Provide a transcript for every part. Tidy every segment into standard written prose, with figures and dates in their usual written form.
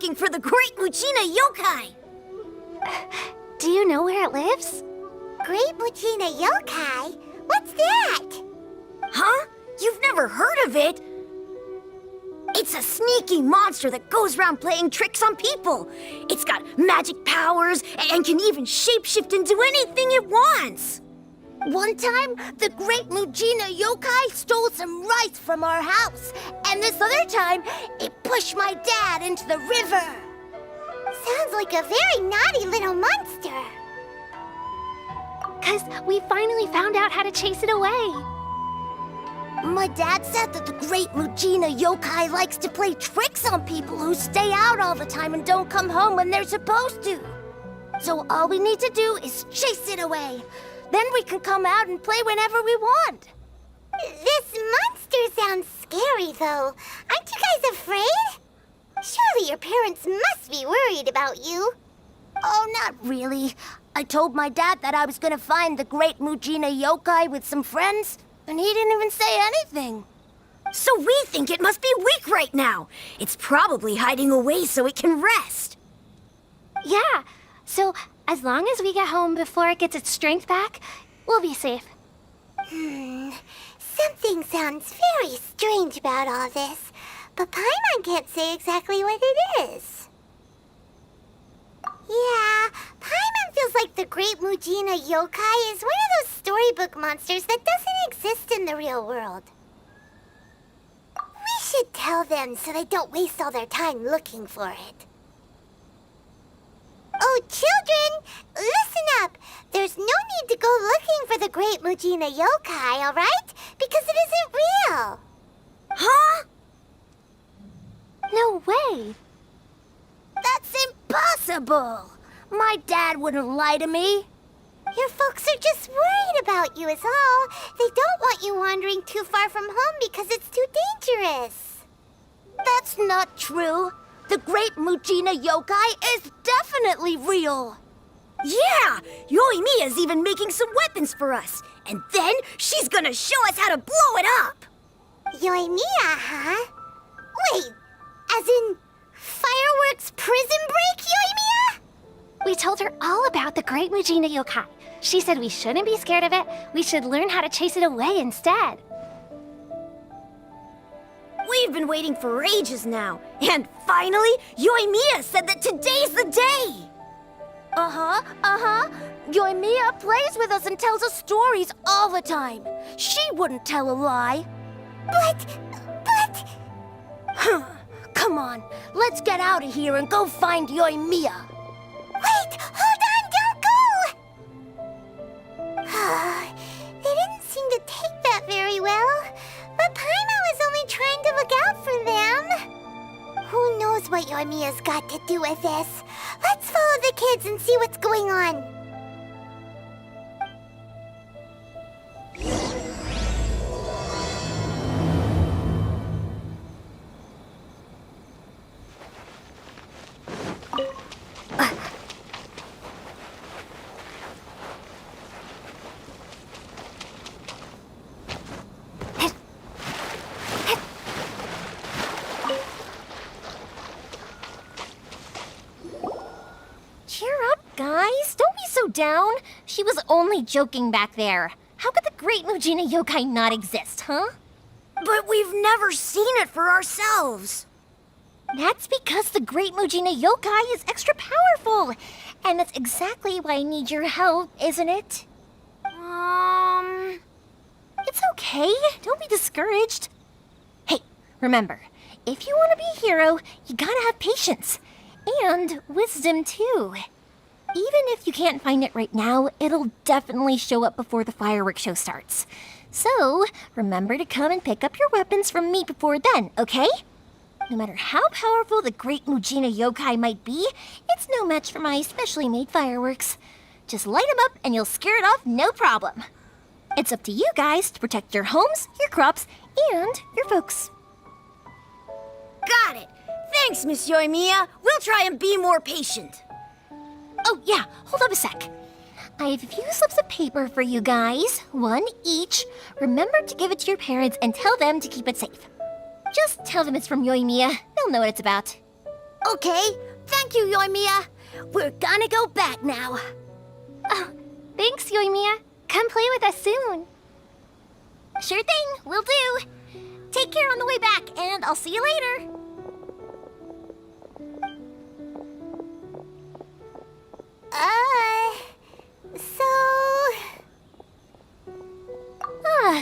looking for the Great Mujina Yokai. Do you know where it lives? Great Mujina Yokai? What's that? Huh? You've never heard of it? It's a sneaky monster that goes around playing tricks on people. It's got magic powers and can even shapeshift into anything it wants. One time, the Great Mujina Yokai stole some rice from our house. And this other time, it pushed my dad into the river. Sounds like a very naughty little monster. 'Cause we finally found out how to chase it away. My dad said that the Great Mujina Yokai likes to play tricks on people who stay out all the time and don't come home when they're supposed to. So all we need to do is chase it away. Then we can come out and play whenever we want. This monster sounds scary, though. Aren't you guys afraid? Surely your parents must be worried about you. Oh, not really. I told my dad that I was gonna find the Great Mujina Yokai with some friends, and he didn't even say anything. So we think it must be weak right now. It's probably hiding away so it can rest. Yeah, so as long as we get home before it gets its strength back, we'll be safe. Something sounds very strange about all this, but Paimon can't say exactly what it is. Yeah, Paimon feels like the Great Mujina Yokai is one of those storybook monsters that doesn't exist in the real world. We should tell them so they don't waste all their time looking for it. Oh, children, listen up. There's no need to go looking for the Great Mujina Yokai, all right? Because it isn't real. Huh? No way. That's impossible. My dad wouldn't lie to me. Your folks are just worried about you is all. They don't want you wandering too far from home because it's too dangerous. That's not true. The Great Mujina Yokai is definitely real. Yeah! Yoimiya's even making some weapons for us. And then she's gonna show us how to blow it up! Yoimiya, huh? Wait, as in fireworks prison break, Yoimiya? We told her all about the Great Mujina Yokai. She said we shouldn't be scared of it. We should learn how to chase it away instead. We've been waiting for ages now. And finally, Yoimiya said that today's the day! Yoimiya plays with us and tells us stories all the time. She wouldn't tell a lie. But... Come on, let's get out of here and go find Yoimiya. Wait, hold on, don't go! They didn't seem to take that very well. But Paimon was only trying to look out for them. Who knows what Yoimiya's got to do with this? Let's follow the kids and see what's going on. Cheer up, guys. Don't be so down. She was only joking back there. How could the Great Mujina Yokai not exist, huh? But we've never seen it for ourselves. That's because the Great Mujina Yokai is extra powerful. And that's exactly why I need your help, isn't it? It's okay. Don't be discouraged. Hey, remember, if you want to be a hero, you gotta have patience. And wisdom, too. Even if you can't find it right now, it'll definitely show up before the fireworks show starts. So, remember to come and pick up your weapons from me before then, okay? No matter how powerful the Great Mujina Yokai might be, it's no match for my specially made fireworks. Just light them up and you'll scare it off no problem. It's up to you guys to protect your homes, your crops, and your folks. Got it. Thanks, Miss Yoimiya. We'll try and be more patient. Oh, yeah, hold up a sec. I have a few slips of paper for you guys, one each. Remember to give it to your parents and tell them to keep it safe. Just tell them it's from Yoimiya. They'll know what it's about. Okay, thank you, Yoimiya. We're gonna go back now. Oh, thanks, Yoimiya. Come play with us soon. Sure thing, will do. Take care on the way back, and I'll see you later.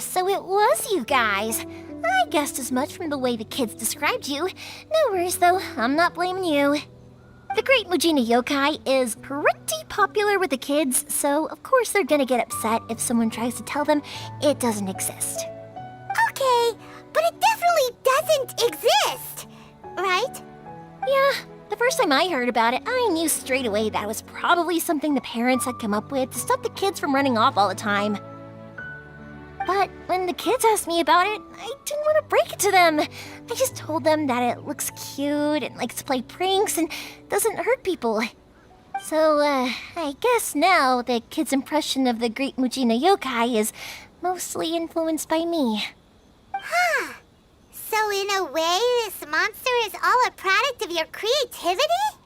So it was you guys. I guessed as much from the way the kids described you. No worries, though. I'm not blaming you. The Great Mujina Yokai is pretty popular with the kids, so of course they're gonna get upset if someone tries to tell them it doesn't exist. Okay, but it definitely doesn't exist, right? Yeah, the first time I heard about it, I knew straight away that was probably something the parents had come up with to stop the kids from running off all the time. But when the kids asked me about it, I didn't want to break it to them. I just told them that it looks cute and likes to play pranks and doesn't hurt people. So, I guess now the kids' impression of the Great Mujina Yokai is mostly influenced by me. Huh. So in a way, this monster is all a product of your creativity?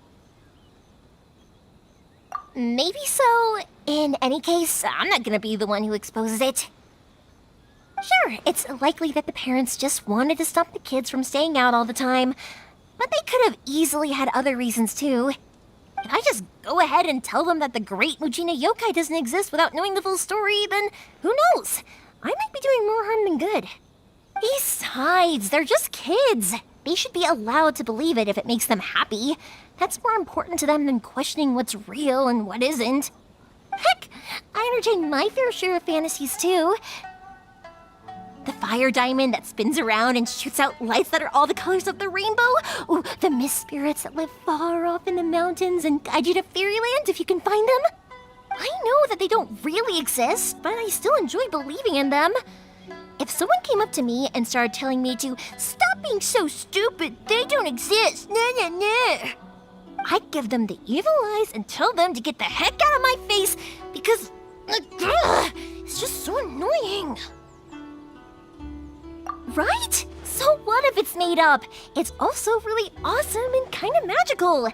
Maybe so. In any case, I'm not gonna be the one who exposes it. Sure, it's likely that the parents just wanted to stop the kids from staying out all the time, but they could have easily had other reasons too. If I just go ahead and tell them that the Great Mujina Yokai doesn't exist without knowing the full story, then who knows? I might be doing more harm than good. Besides, they're just kids. They should be allowed to believe it if it makes them happy. That's more important to them than questioning what's real and what isn't. Heck, I entertain my fair share of fantasies too. The fire diamond that spins around and shoots out lights that are all the colors of the rainbow. Ooh, the mist spirits that live far off in the mountains and guide you to fairyland if you can find them. I know that they don't really exist, but I still enjoy believing in them. If someone came up to me and started telling me to stop being so stupid, they don't exist, I'd give them the evil eyes and tell them to get the heck out of my face because it's just so annoying. Right? So what if it's made up? It's also really awesome and kind of magical.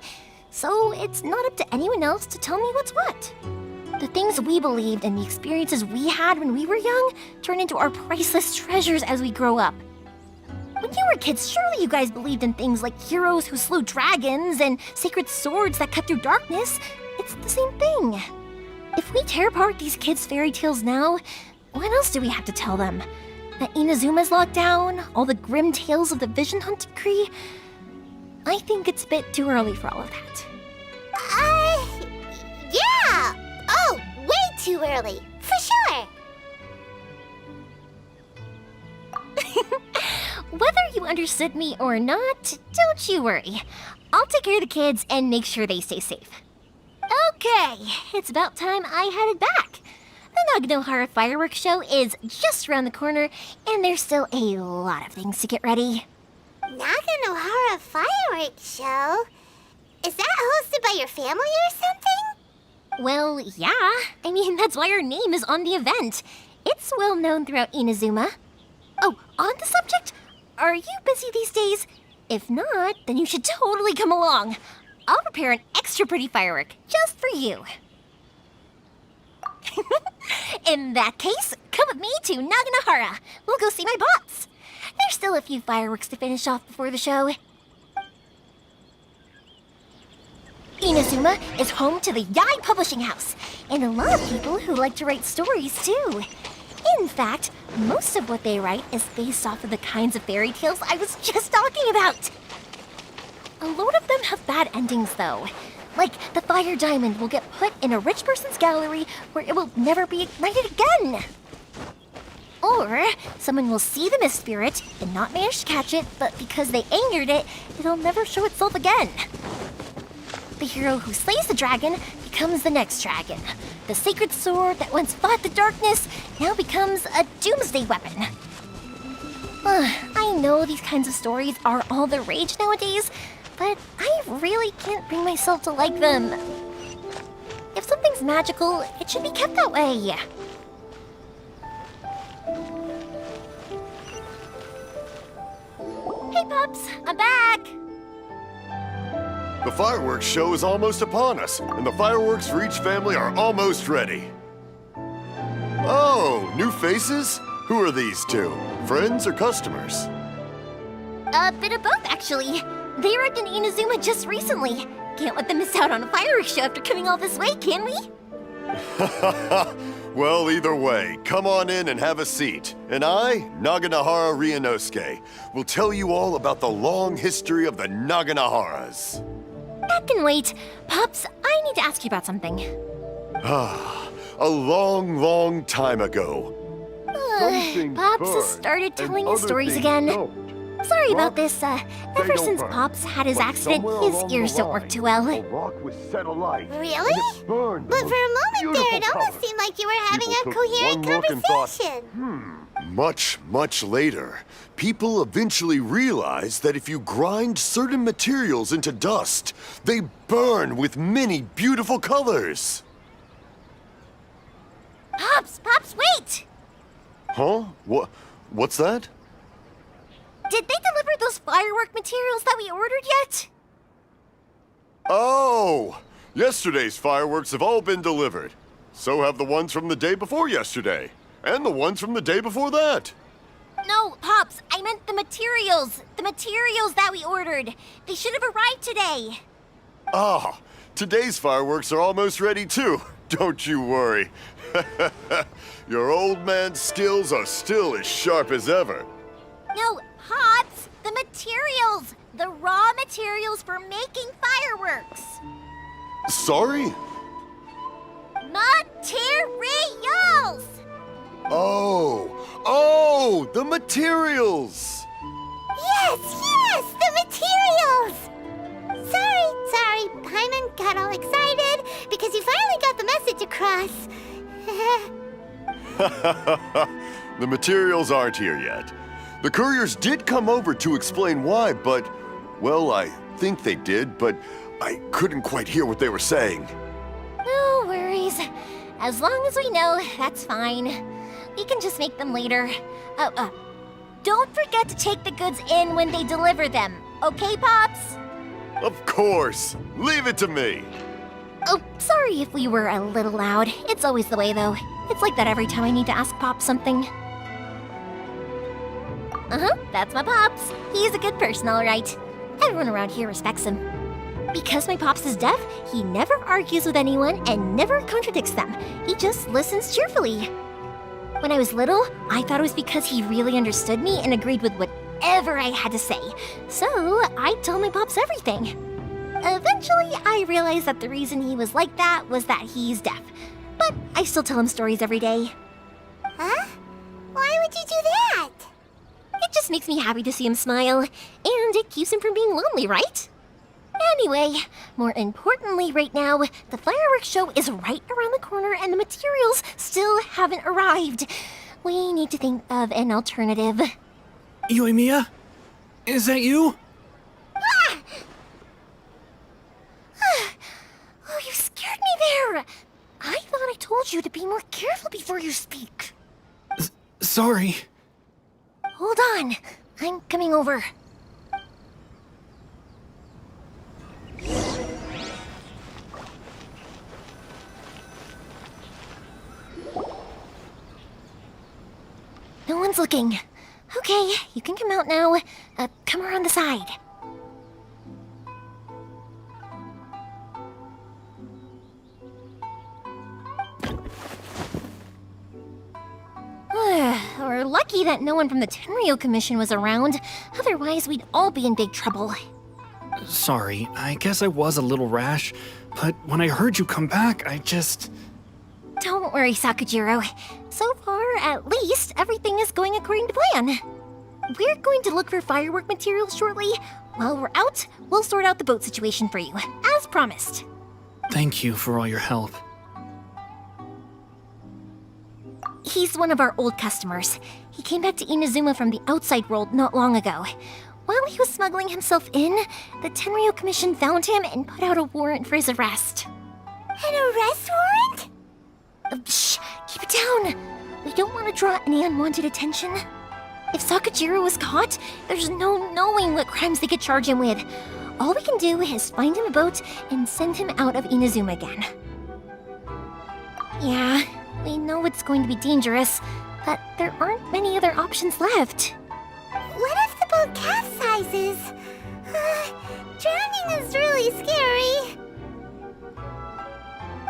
So it's not up to anyone else to tell me what's what. The things we believed and the experiences we had when we were young turn into our priceless treasures as we grow up. When you were kids, surely you guys believed in things like heroes who slew dragons and sacred swords that cut through darkness. It's the same thing. If we tear apart these kids' fairy tales now, what else do we have to tell them? That Inazuma's locked down, all the grim tales of the Vision Hunt decree? I think it's a bit too early for all of that. Yeah! Oh, way too early, for sure! Whether you understood me or not, don't you worry. I'll take care of the kids and make sure they stay safe. Okay, it's about time I headed back. The Naganohara fireworks show is just around the corner, and there's still a lot of things to get ready. Naganohara fireworks show? Is that hosted by your family or something? Well, yeah. I mean, that's why our name is on the event. It's well known throughout Inazuma. Oh, on the subject, are you busy these days? If not, then you should totally come along. I'll prepare an extra pretty firework just for you. In that case, come with me to Naganohara. We'll go see my bots. There's still a few fireworks to finish off before the show. Inazuma is home to the Yai Publishing House, and a lot of people who like to write stories too. In fact, most of what they write is based off of the kinds of fairy tales I was just talking about. A lot of them have bad endings though. Like, the fire diamond will get put in a rich person's gallery where it will never be ignited again. Or, someone will see the mist spirit and not manage to catch it, but because they angered it, it'll never show itself again. The hero who slays the dragon becomes the next dragon. The sacred sword that once fought the darkness now becomes a doomsday weapon. I know these kinds of stories are all the rage nowadays, but I really can't bring myself to like them. If something's magical, it should be kept that way. Hey, pups, I'm back! The fireworks show is almost upon us, and the fireworks for each family are almost ready. Oh, new faces? Who are these two? Friends or customers? A bit of both, actually. They arrived in Inazuma just recently. Can't let them miss out on a fireworks show after coming all this way, can we? Well, either way, come on in and have a seat. And I, Naganahara Ryunosuke, will tell you all about the long history of the Naganaharas. That can wait. Pops, I need to ask you about something. A long, long time ago. Pops has started telling his stories again. Sorry about this. Ever since Pops had his accident, his ears don't work too well. Really? But for a moment there, it almost seemed like you were having a coherent conversation. Much, much later, people eventually realized that if you grind certain materials into dust, they burn with many beautiful colors. Pops, wait! Huh? What's that? Did they deliver those firework materials that we ordered yet? Oh! Yesterday's fireworks have all been delivered. So have the ones from the day before yesterday. And the ones from the day before that. No, Pops, I meant the materials. The materials that we ordered. They should have arrived today. Ah, today's fireworks are almost ready too. Don't you worry. Your old man's skills are still as sharp as ever. No, Pops, the materials. The raw materials for making fireworks. Sorry? Materials! Oh, the materials! Yes, the materials! Sorry, Paimon got all excited because you finally got the message across. The materials aren't here yet. The couriers did come over to explain why, but, well, I think they did, but I couldn't quite hear what they were saying. No worries. As long as we know, that's fine. We can just make them later. Don't forget to take the goods in when they deliver them. Okay, Pops? Of course. Leave it to me. Oh, sorry if we were a little loud. It's always the way, though. It's like that every time I need to ask Pops something. That's my Pops. He's a good person, all right. Everyone around here respects him. Because my Pops is deaf, he never argues with anyone and never contradicts them. He just listens cheerfully. When I was little, I thought it was because he really understood me and agreed with whatever I had to say. So I told my Pops everything. Eventually, I realized that the reason he was like that was that he's deaf. But I still tell him stories every day. Huh? Why would you do that? It just makes me happy to see him smile, and it keeps him from being lonely, right? Anyway, more importantly right now, the fireworks show is right around the corner and the materials still haven't arrived. We need to think of an alternative. Yoimiya? Is that you? Oh, you scared me there! I thought I told you to be more careful before you speak. Sorry. Hold on, I'm coming over. No one's looking. Okay, you can come out now. Come around the side. We're lucky that no one from the Tenryo Commission was around. Otherwise, we'd all be in big trouble. Sorry, I guess I was a little rash, but when I heard you come back, I just... Don't worry, Sakujiro. So far, at least, everything is going according to plan. We're going to look for firework materials shortly. While we're out, we'll sort out the boat situation for you, as promised. Thank you for all your help. He's one of our old customers. He came back to Inazuma from the outside world not long ago. While he was smuggling himself in, the Tenryo Commission found him and put out a warrant for his arrest. An arrest warrant? Shh! Keep it down! We don't want to draw any unwanted attention. If Sakujiro was caught, there's no knowing what crimes they could charge him with. All we can do is find him a boat and send him out of Inazuma again. Yeah, we know it's going to be dangerous, but there aren't many other options left. What if the boat capsizes? Drowning is really scary.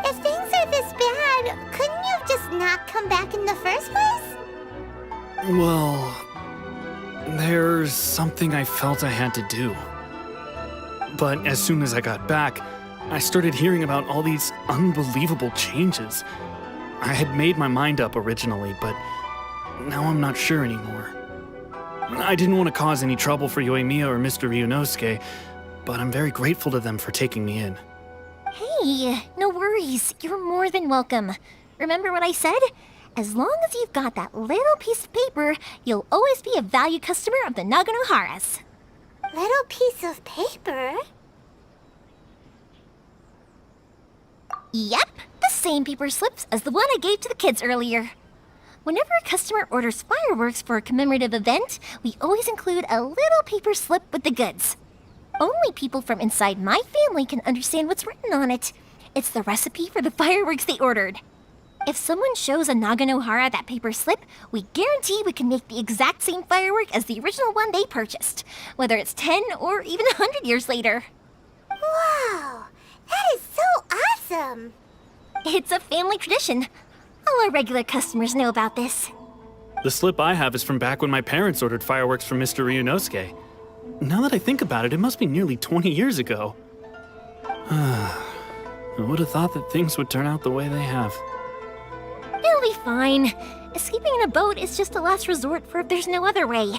If things are this bad, couldn't you have just not come back in the first place? Well, there's something I felt I had to do. But as soon as I got back, I started hearing about all these unbelievable changes. I had made my mind up originally, but now I'm not sure anymore. I didn't want to cause any trouble for Yoimiya or Mr. Ryunosuke, but I'm very grateful to them for taking me in. Hey, no worries. You're more than welcome. Remember what I said? As long as you've got that little piece of paper, you'll always be a valued customer of the Naganoharas. Little piece of paper? Yep, the same paper slips as the one I gave to the kids earlier. Whenever a customer orders fireworks for a commemorative event, we always include a little paper slip with the goods. Only people from inside my family can understand what's written on it. It's the recipe for the fireworks they ordered. If someone shows a Naganohara that paper slip, we guarantee we can make the exact same firework as the original one they purchased, whether it's 10 or even 100 years later. Wow, that is so awesome! It's a family tradition. All our regular customers know about this. The slip I have is from back when my parents ordered fireworks from Mr. Ryunosuke. Now that I think about it, it must be nearly 20 years ago. I would have thought that things would turn out the way they have. It'll be fine. Escaping in a boat is just a last resort for if there's no other way.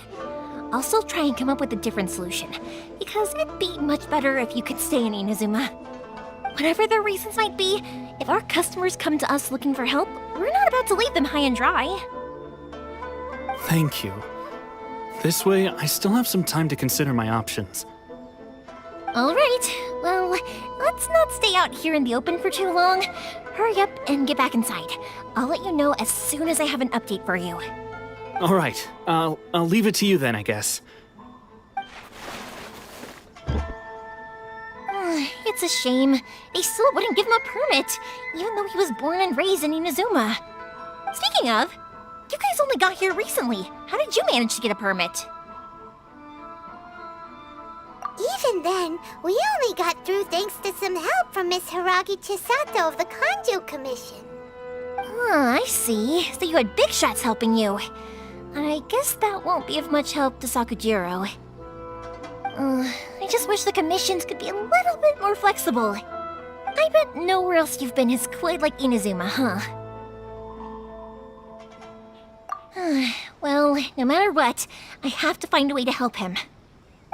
I'll still try and come up with a different solution, because it'd be much better if you could stay in Inazuma. Whatever their reasons might be, if our customers come to us looking for help, we're not about to leave them high and dry. Thank you. This way, I still have some time to consider my options. All right, well, let's not stay out here in the open for too long. Hurry up and get back inside. I'll let you know as soon as I have an update for you. All right, I'll leave it to you then, I guess. It's a shame. They still wouldn't give him a permit, even though he was born and raised in Inazuma. Speaking of, you guys only got here recently. How did you manage to get a permit? Even then, we only got through thanks to some help from Miss Hiragi Chisato of the Kanjo Commission. I see. So you had big shots helping you. I guess that won't be of much help to Sakujiro. I just wish the commissions could be a little bit more flexible. I bet nowhere else you've been is quite like Inazuma, huh? Well, no matter what, I have to find a way to help him.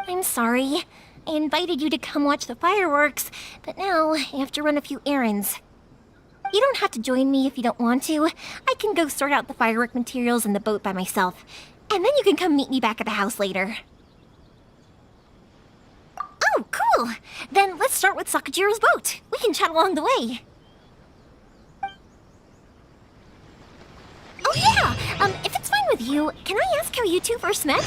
I'm sorry. I invited you to come watch the fireworks, but now I have to run a few errands. You don't have to join me if you don't want to. I can go sort out the firework materials in the boat by myself, and then you can come meet me back at the house later. Oh, cool! Then let's start with Sakujiro's boat. We can chat along the way. Oh yeah! If it's fine with you, can I ask how you two first met?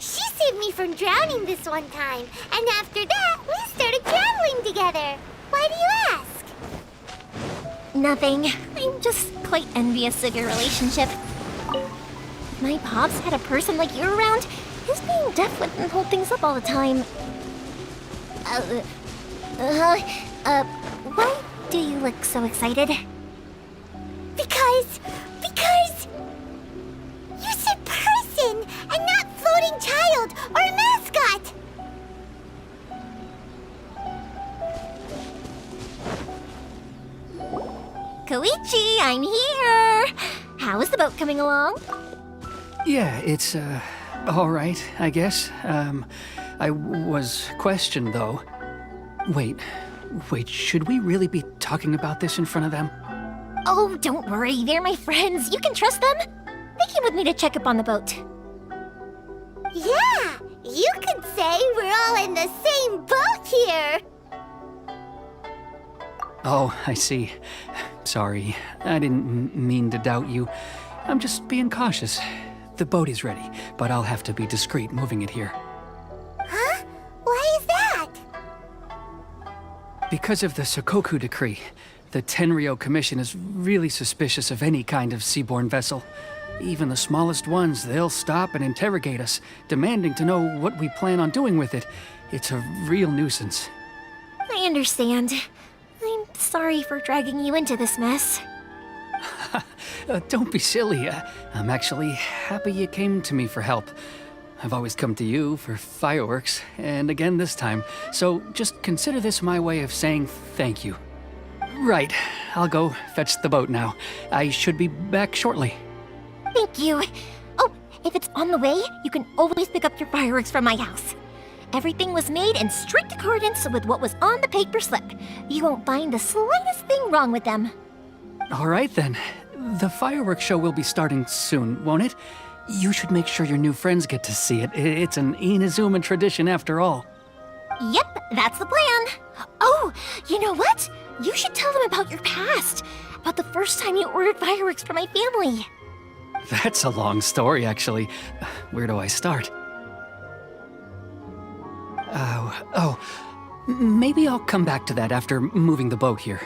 She saved me from drowning this one time, and after that, we started traveling together. Why do you ask? Nothing. I'm just quite envious of your relationship. If my pops had a person like you around, his being deaf wouldn't hold things up all the time. Why do you look so excited? Because you said person and not floating child or a mascot. Koichi, I'm here! How is the boat coming along? Yeah, it's, all right, I guess. I was questioned, though. Wait, should we really be talking about this in front of them? Oh, don't worry, they're my friends. You can trust them. They came with me to check up on the boat. Yeah, you could say we're all in the same boat here. Oh, I see. Sorry, I didn't mean to doubt you. I'm just being cautious. The boat is ready, but I'll have to be discreet moving it here. Huh? Why Because of the Sokoku decree, the Tenryo Commission is really suspicious of any kind of seaborne vessel. Even the smallest ones, they'll stop and interrogate us, demanding to know what we plan on doing with it. It's a real nuisance. I understand. I'm sorry for dragging you into this mess. Don't be silly. I'm actually happy you came to me for help. I've always come to you for fireworks, and again this time, so just consider this my way of saying thank you. Right, I'll go fetch the boat now. I should be back shortly. Thank you. Oh, if it's on the way, you can always pick up your fireworks from my house. Everything was made in strict accordance with what was on the paper slip. You won't find the slightest thing wrong with them. All right then. The fireworks show will be starting soon, won't it? You should make sure your new friends get to see it. It's an Inazuma tradition after all. Yep, that's the plan. Oh, you know what? You should tell them about your past. About the first time you ordered fireworks for my family. That's a long story, actually. Where do I start? Maybe I'll come back to that after moving the boat here.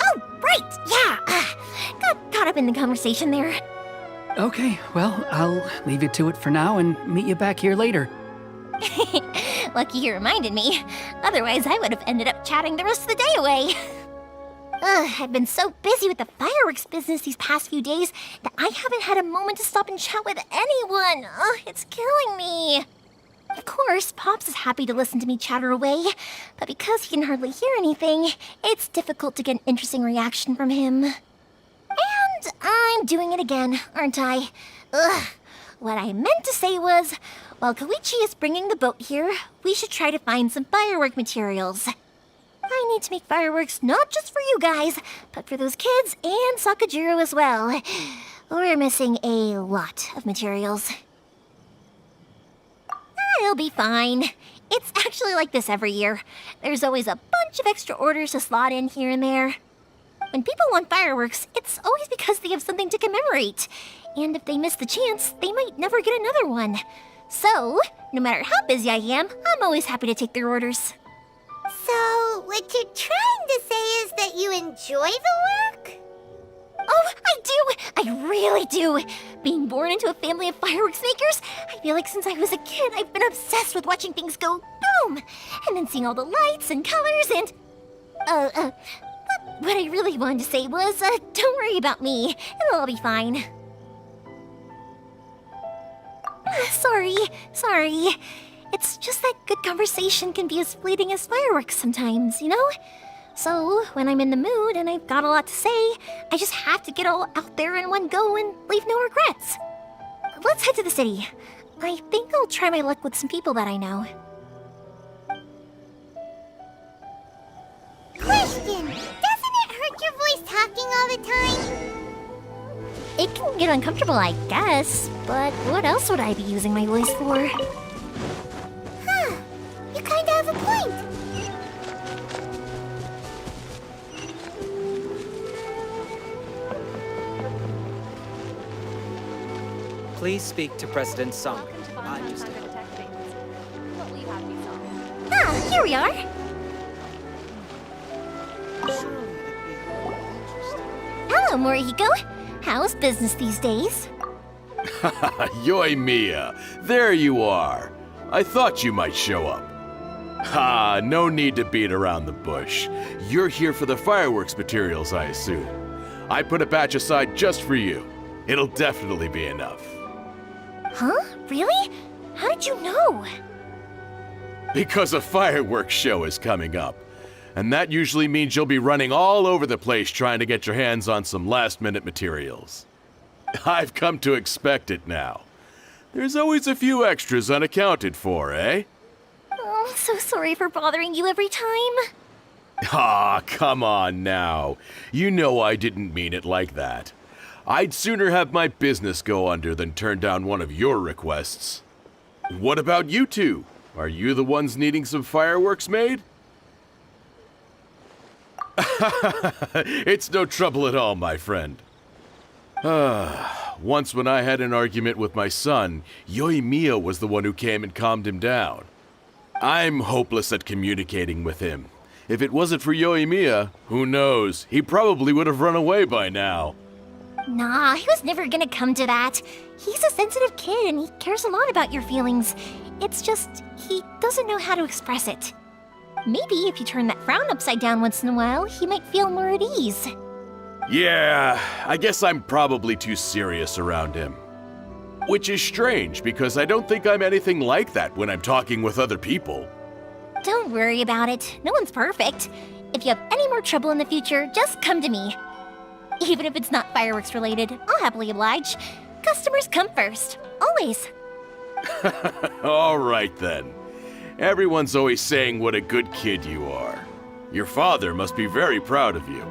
Oh, right, yeah. Got caught up in the conversation there. Okay, well, I'll leave you to it for now and meet you back here later. Lucky you reminded me. Otherwise, I would have ended up chatting the rest of the day away. I've been so busy with the fireworks business these past few days that I haven't had a moment to stop and chat with anyone. It's killing me. Of course, Pops is happy to listen to me chatter away, but because he can hardly hear anything, it's difficult to get an interesting reaction from him. And I'm doing it again, aren't I? What I meant to say was, while Koichi is bringing the boat here, we should try to find some firework materials. I need to make fireworks not just for you guys, but for those kids and Sakajiro as well. We're missing a lot of materials. It'll be fine. It's actually like this every year. There's always a bunch of extra orders to slot in here and there. When people want fireworks, it's always because they have something to commemorate. And if they miss the chance, they might never get another one. So, no matter how busy I am, I'm always happy to take their orders. So, what you're trying to say is that you enjoy the work? Oh, I do! I really do! Being born into a family of fireworks makers, I feel like since I was a kid, I've been obsessed with watching things go boom! And then seeing all the lights and colors and... What I really wanted to say was, don't worry about me. It'll all be fine. Sorry. It's just that good conversation can be as fleeting as fireworks sometimes, you know? So, when I'm in the mood and I've got a lot to say, I just have to get all out there in one go and leave no regrets. Let's head to the city. I think I'll try my luck with some people that I know. Question! Doesn't it hurt your voice talking all the time? It can get uncomfortable, I guess, but what else would I be using my voice for? You kinda have a point. Please speak to President Song. Here we are. Hello, Morihiko. How's business these days? Yoimiya, there you are. I thought you might show up. Ha, no need to beat around the bush. You're here for the fireworks materials, I assume. I put a batch aside just for you. It'll definitely be enough. Huh? Really? How did you know? Because a fireworks show is coming up. And that usually means you'll be running all over the place trying to get your hands on some last-minute materials. I've come to expect it now. There's always a few extras unaccounted for, eh? Oh, so sorry for bothering you every time. Ah, come on now. You know I didn't mean it like that. I'd sooner have my business go under than turn down one of your requests. What about you two? Are you the ones needing some fireworks made? It's no trouble at all, my friend. Once when I had an argument with my son, Yoimiya was the one who came and calmed him down. I'm hopeless at communicating with him. If it wasn't for Yoimiya, who knows? He probably would have run away by now. Nah, he was never gonna come to that. He's a sensitive kid and he cares a lot about your feelings. It's just, he doesn't know how to express it. Maybe if you turn that frown upside down once in a while, he might feel more at ease. Yeah, I guess I'm probably too serious around him. Which is strange, because I don't think I'm anything like that when I'm talking with other people. Don't worry about it. No one's perfect. If you have any more trouble in the future, just come to me. Even if it's not fireworks related, I'll happily oblige. Customers come first. Always. All right then. Everyone's always saying what a good kid you are. Your father must be very proud of you.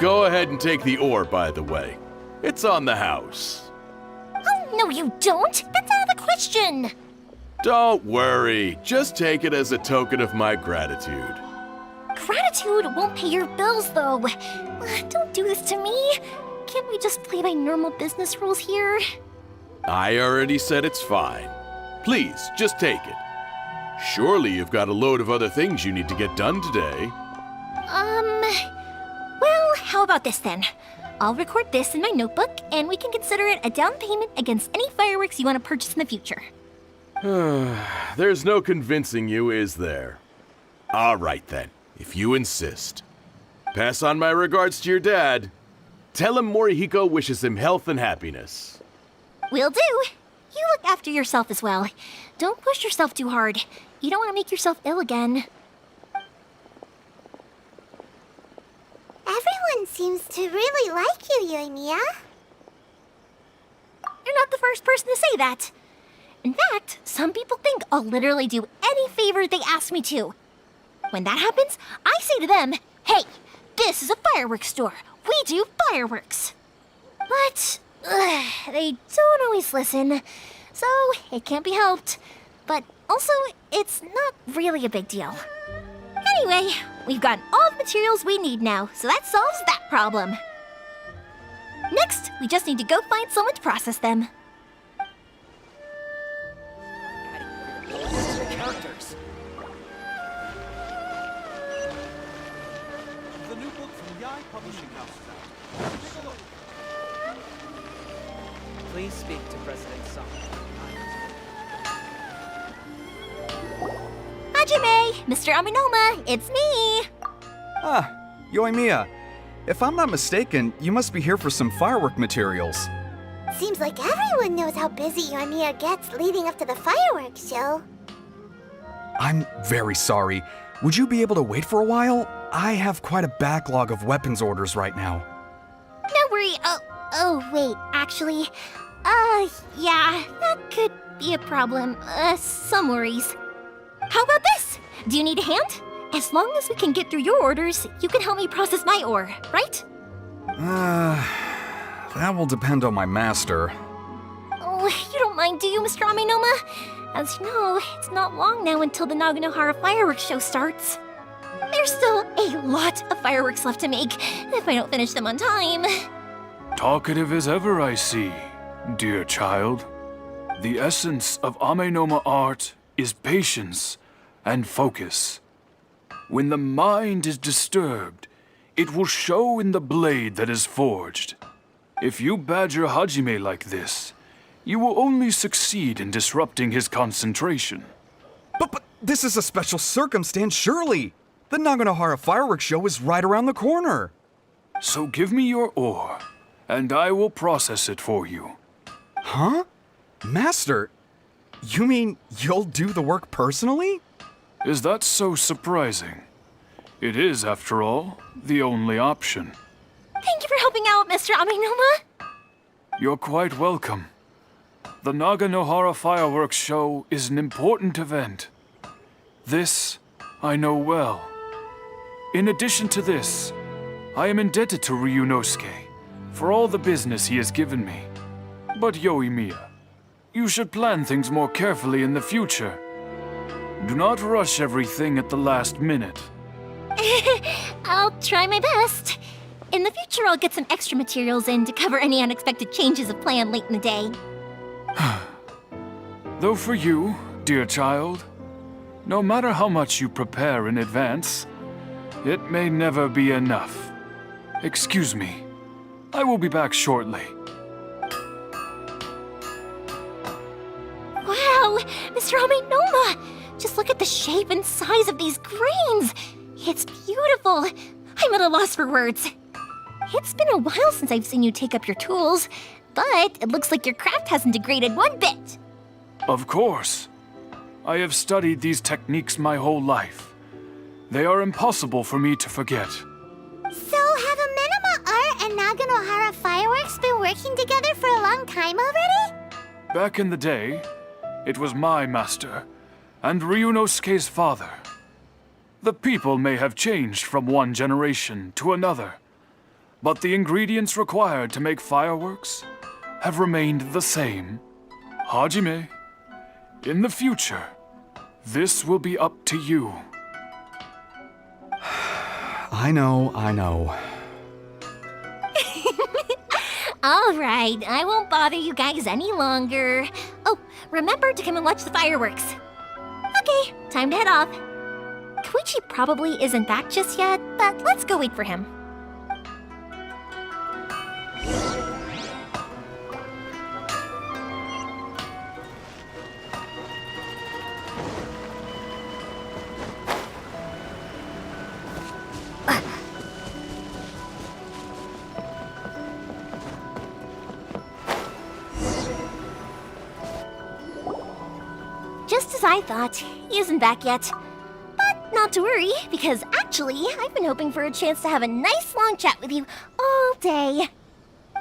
Go ahead and take the ore, by the way. It's on the house. Oh, no you don't! That's out of the question! Don't worry. Just take it as a token of my gratitude. Gratitude won't pay your bills, though. Don't do this to me. Can't we just play by normal business rules here? I already said it's fine. Please, just take it. Surely you've got a load of other things you need to get done today. Well, how about this then? I'll record this in my notebook, and we can consider it a down payment against any fireworks you want to purchase in the future. There's no convincing you, is there? All right then, if you insist. Pass on my regards to your dad. Tell him Morihiko wishes him health and happiness. Will do. You look after yourself as well. Don't push yourself too hard. You don't want to make yourself ill again. Everyone seems to really like you, Yoimiya. You're not the first person to say that. In fact, some people think I'll literally do any favor they ask me to. When that happens, I say to them, hey, this is a fireworks store. We do fireworks. But they don't always listen, so it can't be helped. But also, it's not really a big deal. Anyway, we've got all the materials we need now, so that solves that problem. Next, we just need to go find someone to process them. Characters. The new book from Yai Publishing House is out. Take a look. Please speak to President Song. Hajime! Mr. Aminoma, it's me! Ah, Yoimiya. If I'm not mistaken, you must be here for some firework materials. Seems like everyone knows how busy Yoimiya gets leading up to the fireworks show. I'm very sorry. Would you be able to wait for a while? I have quite a backlog of weapons orders right now. No worry. Oh, wait, actually. Yeah, that could be a problem. Some worries. How about this? Do you need a hand? As long as we can get through your orders, you can help me process my ore, right? That will depend on my master. Oh, you don't mind, do you, Mr. Aminoma? As you know, it's not long now until the Naganohara fireworks show starts. There's still a lot of fireworks left to make, if I don't finish them on time. Talkative as ever, I see, dear child. The essence of Amenoma art is patience and focus. When the mind is disturbed, it will show in the blade that is forged. If you badger Hajime like this, you will only succeed in disrupting his concentration. But this is a special circumstance, surely. The Naganohara fireworks show is right around the corner. So give me your ore, and I will process it for you. Huh? Master, you mean you'll do the work personally? Is that so surprising? It is, after all, the only option. Thank you for helping out, Mr. Aminoma. You're quite welcome. The Naganohara fireworks show is an important event. This I know well. In addition to this, I am indebted to Ryunosuke for all the business he has given me. But Yoimiya, you should plan things more carefully in the future. Do not rush everything at the last minute. I'll try my best. In the future, I'll get some extra materials in to cover any unexpected changes of plan late in the day. Though for you, dear child, no matter how much you prepare in advance, It may never be enough. Excuse me. I will be back shortly. Wow, Mr. Amenoma! Just look at the shape and size of these grains! It's beautiful! I'm at a loss for words. It's been a while since I've seen you take up your tools, but it looks like your craft hasn't degraded one bit. Of course. I have studied these techniques my whole life. They are impossible for me to forget. So have Amenoma Art and Naganohara Fireworks been working together for a long time already? Back in the day, it was my master, and Ryunosuke's father. The people may have changed from one generation to another, but the ingredients required to make fireworks have remained the same. Hajime, in the future, this will be up to you. I know. All right, I won't bother you guys any longer. Oh, remember to come and watch the fireworks. Okay, time to head off. Koichi probably isn't back just yet, but let's go wait for him. Just as I thought, he isn't back yet. But not to worry, because actually, I've been hoping for a chance to have a nice long chat with you all day.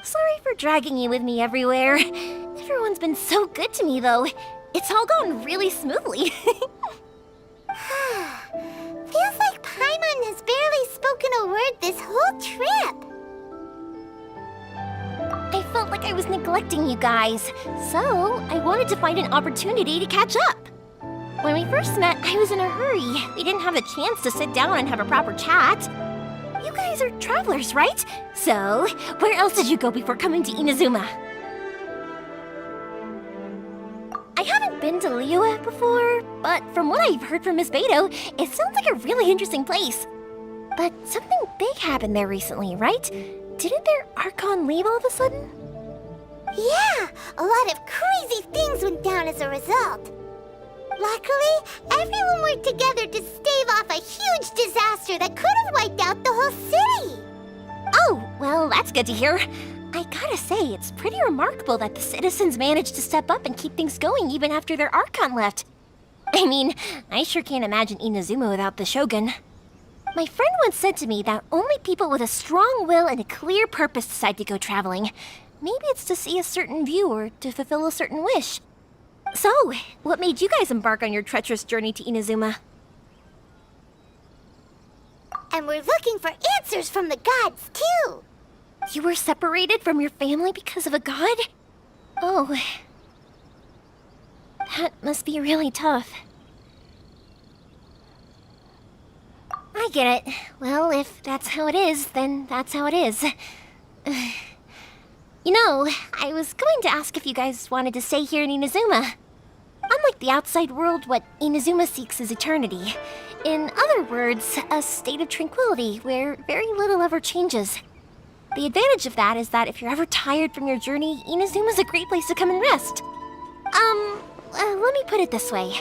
Sorry for dragging you with me everywhere. Everyone's been so good to me, though. It's all gone really smoothly. Feels like Paimon has barely spoken a word this whole trip. I felt like I was neglecting you guys, so I wanted to find an opportunity to catch up. When we first met, I was in a hurry. We didn't have a chance to sit down and have a proper chat. You guys are travelers, right? So, where else did you go before coming to Inazuma? I haven't been to Liyue before, but from what I've heard from Miss Beto, it sounds like a really interesting place. But something big happened there recently, right? Didn't their Archon leave all of a sudden? Yeah, a lot of crazy things went down as a result. Luckily, everyone worked together to stave off a huge disaster that could have wiped out the whole city. Oh, well, that's good to hear. I gotta say, it's pretty remarkable that the citizens managed to step up and keep things going even after their Archon left. I mean, I sure can't imagine Inazuma without the Shogun. My friend once said to me that only people with a strong will and a clear purpose decide to go traveling. Maybe it's to see a certain view or to fulfill a certain wish. So, what made you guys embark on your treacherous journey to Inazuma? And we're looking for answers from the gods, too. You were separated from your family because of a god? Oh. That must be really tough. I get it. Well, if that's how it is, then that's how it is. You know, I was going to ask if you guys wanted to stay here in Inazuma. Unlike the outside world, what Inazuma seeks is eternity. In other words, a state of tranquility where very little ever changes. The advantage of that is that if you're ever tired from your journey, Inazuma's a great place to come and rest. Let me put it this way.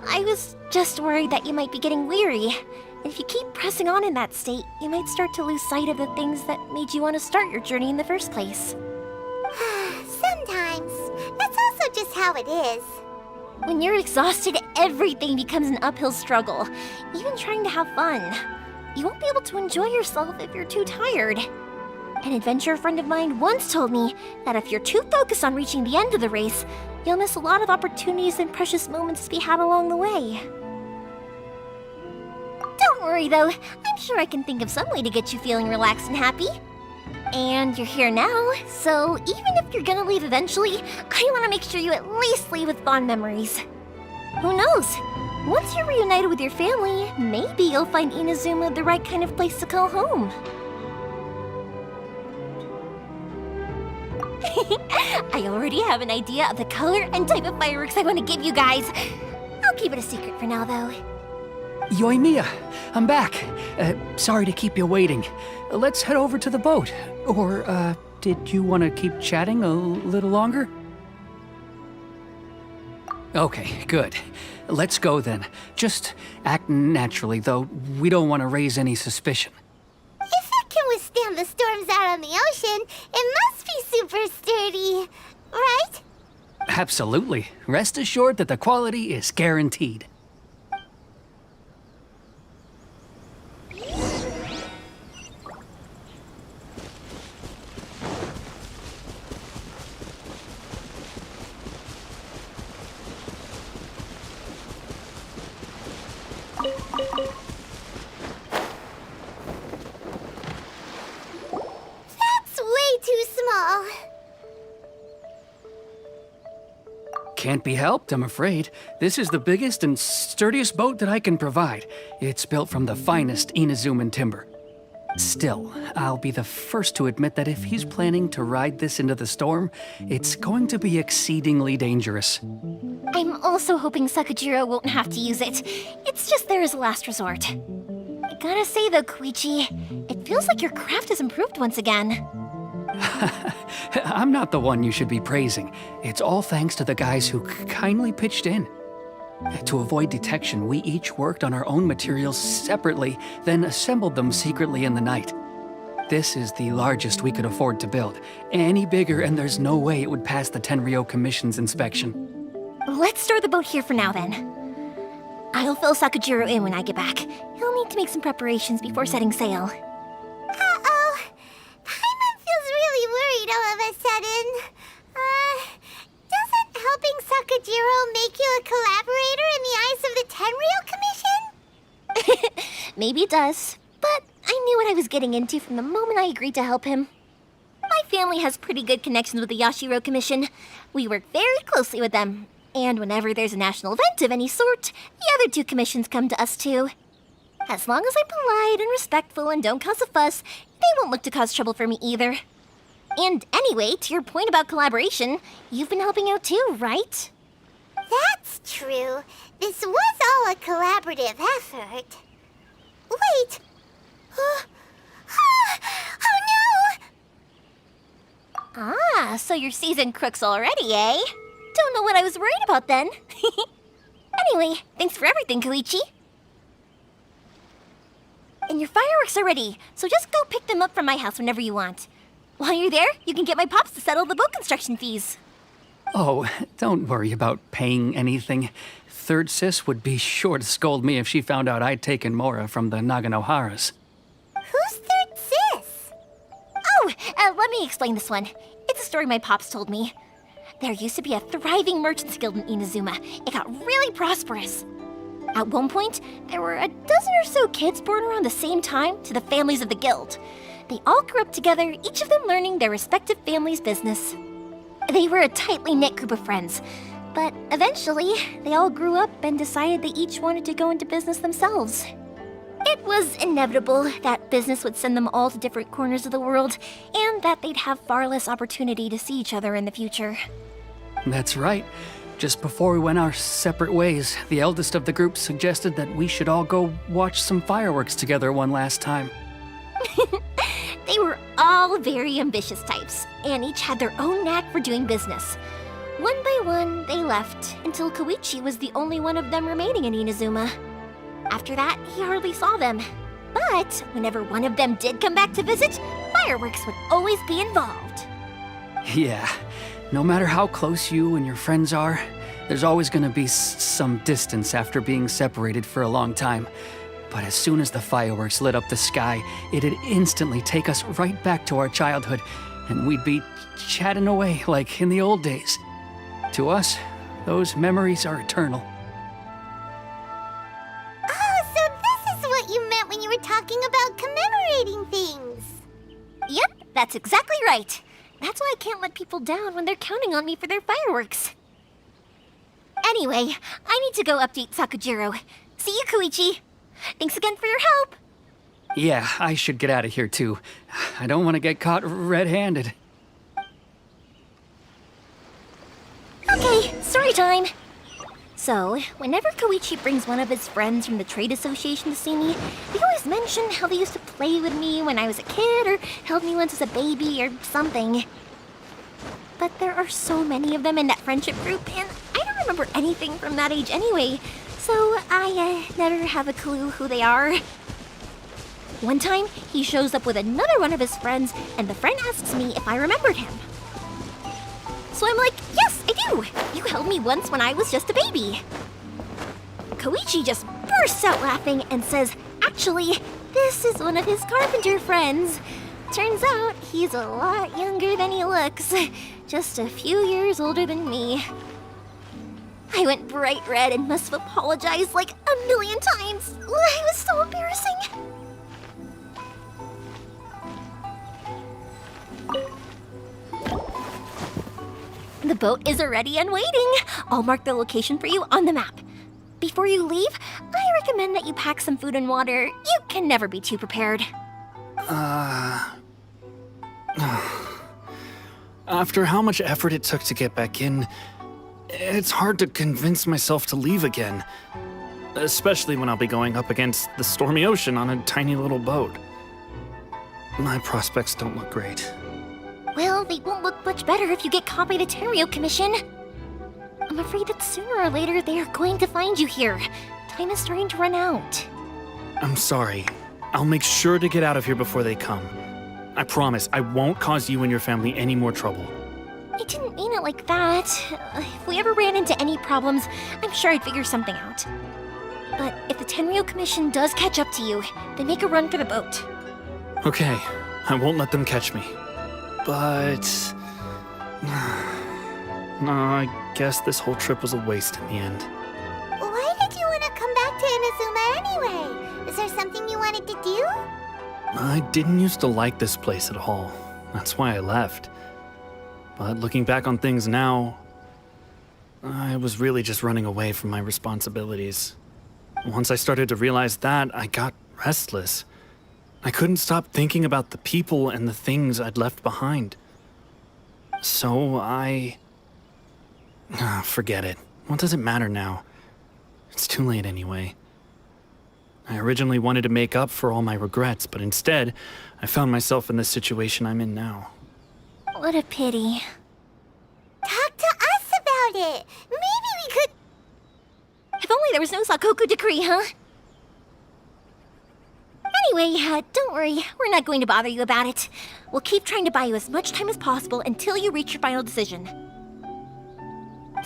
I was just worried that you might be getting weary. If you keep pressing on in that state, you might start to lose sight of the things that made you want to start your journey in the first place. Sometimes. That's also just how it is. When you're exhausted, everything becomes an uphill struggle, even trying to have fun. You won't be able to enjoy yourself if you're too tired. An adventurer friend of mine once told me that if you're too focused on reaching the end of the race, you'll miss a lot of opportunities and precious moments to be had along the way. Don't worry though, I'm sure I can think of some way to get you feeling relaxed and happy. And you're here now, so even if you're gonna leave eventually, I want to make sure you at least leave with fond memories. Who knows? Once you're reunited with your family, maybe you'll find Inazuma the right kind of place to call home. I already have an idea of the color and type of fireworks I want to give you guys. I'll keep it a secret for now, though. Yoimiya, I'm back. Sorry to keep you waiting. Let's head over to the boat. Or, did you want to keep chatting a little longer? Okay, good. Let's go then. Just act naturally, though we don't want to raise any suspicion. If it can withstand the storms out on the ocean, it must be super sturdy, right? Absolutely. Rest assured that the quality is guaranteed. That's way too small. Can't be helped, I'm afraid. This is the biggest and sturdiest boat that I can provide. It's built from the finest Inazuman timber. Still, I'll be the first to admit that if he's planning to ride this into the storm, it's going to be exceedingly dangerous. I'm also hoping Sakajiro won't have to use it. It's just there as a last resort. I gotta say though, Koichi, it feels like your craft has improved once again. I'm not the one you should be praising. It's all thanks to the guys who kindly pitched in. To avoid detection, we each worked on our own materials separately, then assembled them secretly in the night. This is the largest we could afford to build. Any bigger and there's no way it would pass the Tenryou Commission's inspection. Let's store the boat here for now then. I'll fill Sakajiro in when I get back. He'll need to make some preparations before setting sail. Uh-oh. Paimon feels really worried all of a sudden. Doesn't helping Sakajiro make you a collaborator in the eyes of the Tenryou Commission? Maybe it does, but I knew what I was getting into from the moment I agreed to help him. My family has pretty good connections with the Yashiro Commission. We work very closely with them, and whenever there's a national event of any sort, the other two commissions come to us too. As long as I'm polite and respectful and don't cause a fuss, they won't look to cause trouble for me either. And anyway, to your point about collaboration, you've been helping out too, right? That's true. This was all a collaborative effort. Wait. Oh no! Ah, so you're seasoned crooks already, eh? Don't know what I was worried about then. Anyway, thanks for everything, Koichi. And your fireworks are ready, so just go pick them up from my house whenever you want. While you're there, you can get my pops to settle the boat construction fees. Oh, don't worry about paying anything. Third Sis would be sure to scold me if she found out I'd taken Mora from the Naganoharas. Who's Third Sis? Oh, let me explain this one. It's a story my pops told me. There used to be a thriving merchants guild in Inazuma. It got really prosperous. At one point, there were a dozen or so kids born around the same time to the families of the guild. They all grew up together, each of them learning their respective family's business. They were a tightly knit group of friends, but eventually, they all grew up and decided they each wanted to go into business themselves. It was inevitable that business would send them all to different corners of the world, and that they'd have far less opportunity to see each other in the future. That's right. Just before we went our separate ways, the eldest of the group suggested that we should all go watch some fireworks together one last time. They were all very ambitious types, and each had their own knack for doing business. One by one, they left, until Koichi was the only one of them remaining in Inazuma. After that, he hardly saw them. But whenever one of them did come back to visit, fireworks would always be involved. Yeah, no matter how close you and your friends are, there's always gonna be some distance after being separated for a long time. But as soon as the fireworks lit up the sky, it'd instantly take us right back to our childhood, and we'd be chatting away like in the old days. To us, those memories are eternal. Oh, so this is what you meant when you were talking about commemorating things. Yep, that's exactly right. That's why I can't let people down when they're counting on me for their fireworks. Anyway, I need to go update Sakajiro. See you, Koichi. Thanks again for your help. Yeah, I should get out of here too. I don't want to get caught red-handed. Okay, story time. So, whenever Koichi brings one of his friends from the trade association to see me, they always mention how they used to play with me when I was a kid or held me once as a baby or something. But there are so many of them in that friendship group, and I don't remember anything from that age anyway, so I never have a clue who they are. One time, he shows up with another one of his friends, and the friend asks me if I remembered him. So I'm like, yes, I do! You held me once when I was just a baby. Koichi just bursts out laughing and says, actually, this is one of his carpenter friends. Turns out he's a lot younger than he looks, just a few years older than me. I went bright red and must have apologized like a million times. It was so embarrassing. The boat is already and waiting. I'll mark the location for you on the map. Before you leave, I recommend that you pack some food and water. You can never be too prepared. After how much effort it took to get back in, it's hard to convince myself to leave again. Especially when I'll be going up against the stormy ocean on a tiny little boat. My prospects don't look great. Well, they won't look much better if you get caught by the Tenryou Commission. I'm afraid that sooner or later they are going to find you here. Time is starting to run out. I'm sorry. I'll make sure to get out of here before they come. I promise I won't cause you and your family any more trouble. I didn't mean it like that. If we ever ran into any problems, I'm sure I'd figure something out. But if the Tenryou Commission does catch up to you, then make a run for the boat. Okay, I won't let them catch me. But... no, I guess this whole trip was a waste in the end. Why did you want to come back to Inazuma anyway? Is there something you wanted to do? I didn't used to like this place at all. That's why I left. But looking back on things now, I was really just running away from my responsibilities. Once I started to realize that, I got restless. I couldn't stop thinking about the people and the things I'd left behind. So forget it. What does it matter now? It's too late anyway. I originally wanted to make up for all my regrets, but instead, I found myself in the situation I'm in now. What a pity. Talk to us about it. Maybe we could... If only there was no Sakoku decree, huh? Anyway, don't worry. We're not going to bother you about it. We'll keep trying to buy you as much time as possible until you reach your final decision.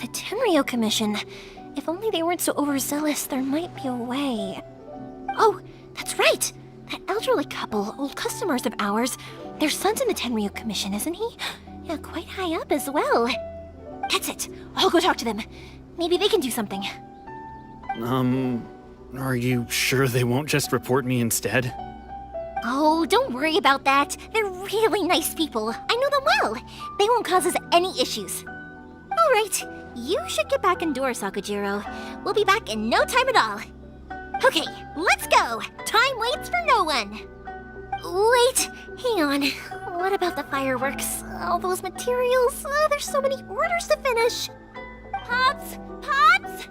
The Tenryou Commission. If only they weren't so overzealous, there might be a way. Oh, that's right! That elderly couple, old customers of ours, their son's in the Tenryou Commission, isn't he? Yeah, quite high up as well. That's it. I'll go talk to them. Maybe they can do something. Are you sure they won't just report me instead? Oh, don't worry about that. They're really nice people. I know them well. They won't cause us any issues. All right, you should get back indoors, Sakujiro. We'll be back in no time at all. Okay, let's go. Time waits for no one. Wait, hang on. What about the fireworks? All those materials? There's so many orders to finish. Pops? Pops?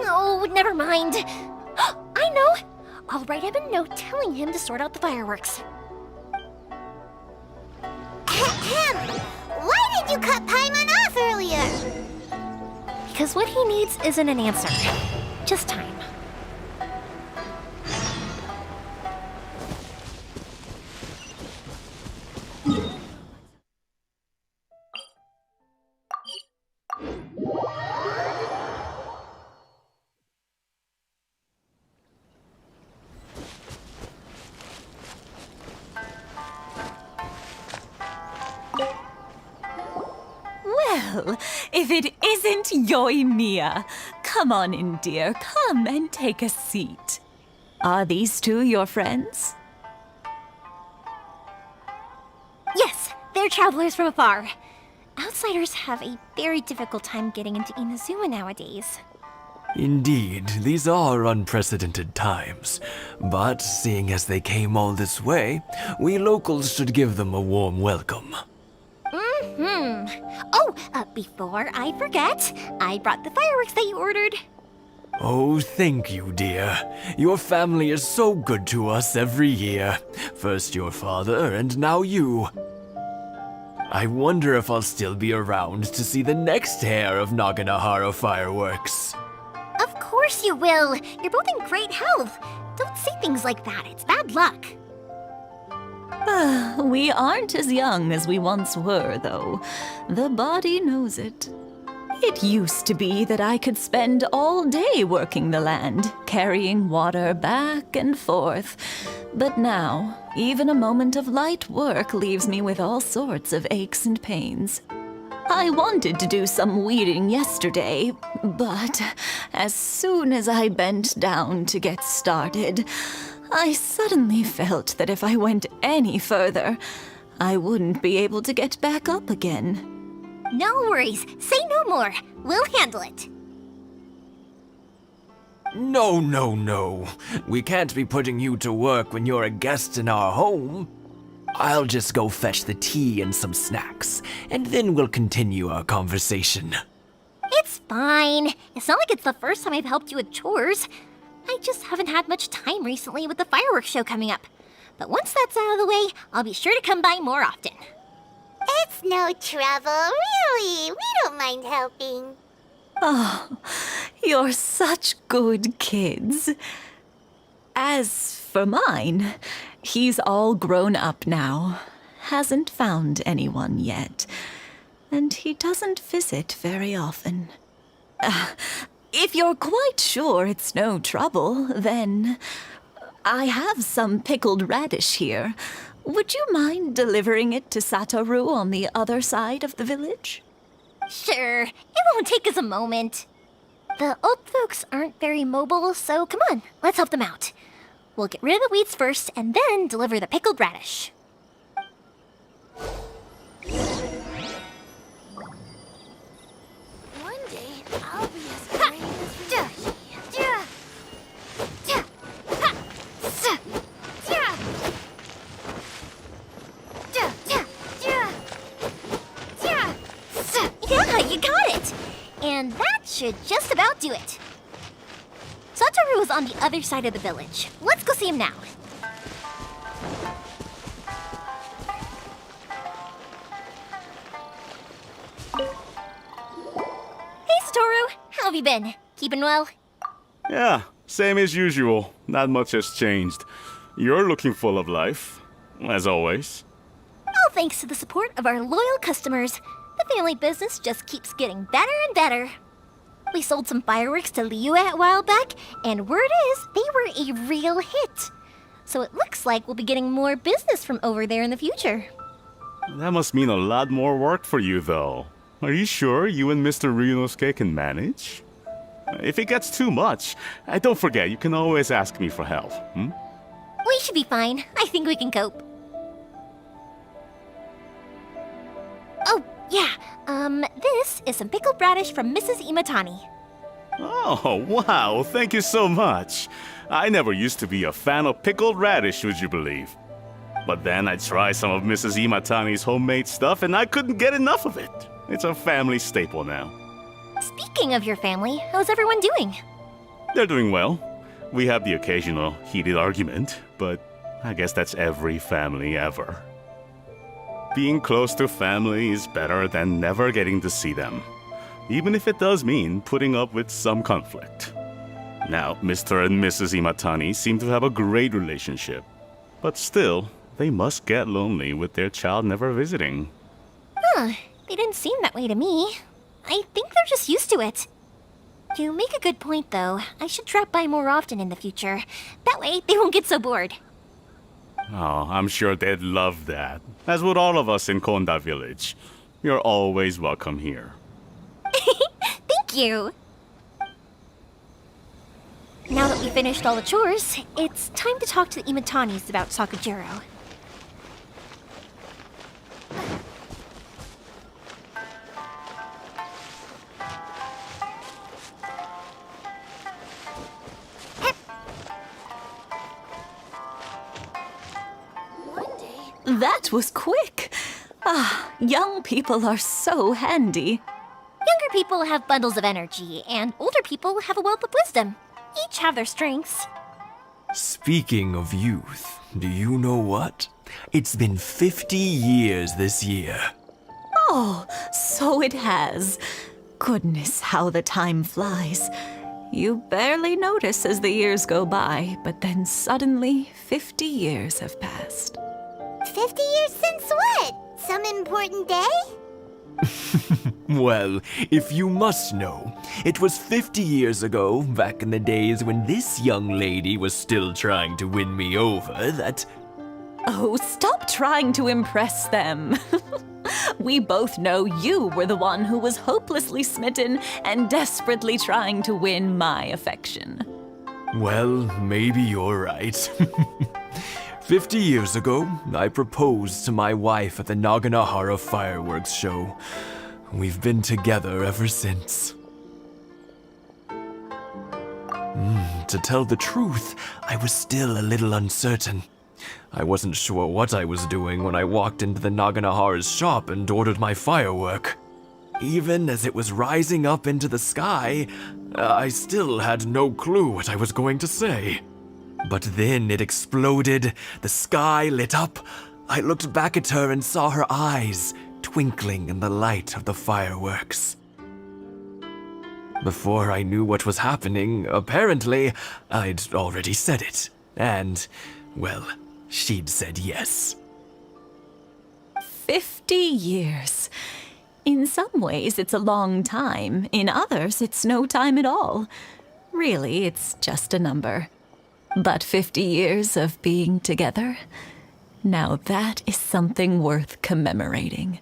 No, never mind. I know. I'll write him a note telling him to sort out the fireworks. Ahem! Why did you cut Paimon off earlier? Because what he needs isn't an answer, just time. Well, if it isn't Yoimiya, come on in, dear. Come and take a seat. Are these two your friends? Yes, they're travelers from afar. Outsiders have a very difficult time getting into Inazuma nowadays. Indeed, these are unprecedented times. But seeing as they came all this way, we locals should give them a warm welcome. Before I forget, I brought the fireworks that you ordered. Oh, thank you, dear. Your family is so good to us every year. First your father, and now you. I wonder if I'll still be around to see the next hair of Naganohara fireworks. Of course you will. You're both in great health. Don't say things like that. It's bad luck. We aren't as young as we once were, though. The body knows it. It used to be that I could spend all day working the land, carrying water back and forth. But now, even a moment of light work leaves me with all sorts of aches and pains. I wanted to do some weeding yesterday, but as soon as I bent down to get started, I suddenly felt that if I went any further, I wouldn't be able to get back up again. No worries. Say no more. We'll handle it. No, no, no. We can't be putting you to work when you're a guest in our home. I'll just go fetch the tea and some snacks, and then we'll continue our conversation. It's fine. It's not like it's the first time I've helped you with chores. I just haven't had much time recently with the fireworks show coming up. But once that's out of the way, I'll be sure to come by more often. It's no trouble, really. We don't mind helping. Oh, you're such good kids. As for mine, he's all grown up now. Hasn't found anyone yet. And he doesn't visit very often. If you're quite sure it's no trouble, then I have some pickled radish here. Would you mind delivering it to Satoru on the other side of the village? Sure. It won't take us a moment. The old folks aren't very mobile, so come on, let's help them out. We'll get rid of the weeds first and then deliver the pickled radish. One day, I'll be as brave as Yeah, you got it! And that should just about do it. Satoru is on the other side of the village. Let's go see him now. Hey, Satoru! How have you been? Keeping well? Yeah, same as usual. Not much has changed. You're looking full of life, as always. All thanks to the support of our loyal customers. The family business just keeps getting better and better. We sold some fireworks to Liyue a while back, and word is they were a real hit. So it looks like we'll be getting more business from over there in the future. That must mean a lot more work for you, though. Are you sure you and Mr. Ryunosuke can manage? If it gets too much, don't forget, you can always ask me for help, We should be fine. I think we can cope. Oh, yeah. This is some pickled radish from Mrs. Imatani. Oh, wow, thank you so much. I never used to be a fan of pickled radish, would you believe? But then I tried some of Mrs. Imatani's homemade stuff and I couldn't get enough of it. It's a family staple now. Speaking of your family, how's everyone doing? They're doing well. We have the occasional heated argument, but I guess that's every family ever. Being close to family is better than never getting to see them, even if it does mean putting up with some conflict. Now, Mr. and Mrs. Imatani seem to have a great relationship, but still, they must get lonely with their child never visiting. Huh, they didn't seem that way to me. I think they're just used to it. You make a good point, though. I should drop by more often in the future. That way, they won't get so bored. Oh, I'm sure they'd love that, as would all of us in Konda Village. You're always welcome here. Thank you! Now that we finished all the chores, it's time to talk to the Imatanis about Sakujiro. That was quick. Young people are so handy. Younger people have bundles of energy, and older people have a wealth of wisdom. Each have their strengths. Speaking of youth, do you know what? It's been 50 years this year. Oh, so it has. Goodness, how the time flies. You barely notice as the years go by, but then suddenly 50 years have passed. 50 years since what? Some important day? Well, if you must know, it was 50 years ago, back in the days when this young lady was still trying to win me over, that... Oh, stop trying to impress them. We both know you were the one who was hopelessly smitten and desperately trying to win my affection. Well, maybe you're right. 50 years ago, I proposed to my wife at the Naganahara fireworks show. We've been together ever since. To tell the truth, I was still a little uncertain. I wasn't sure what I was doing when I walked into the Naganahara's shop and ordered my firework. Even as it was rising up into the sky, I still had no clue what I was going to say. But then it exploded, the sky lit up. I looked back at her and saw her eyes twinkling in the light of the fireworks. Before I knew what was happening, apparently, I'd already said it. And, well, she'd said yes. 50 years. In some ways, it's a long time. In others, it's no time at all. Really, it's just a number. But 50 years of being together, now that is something worth commemorating.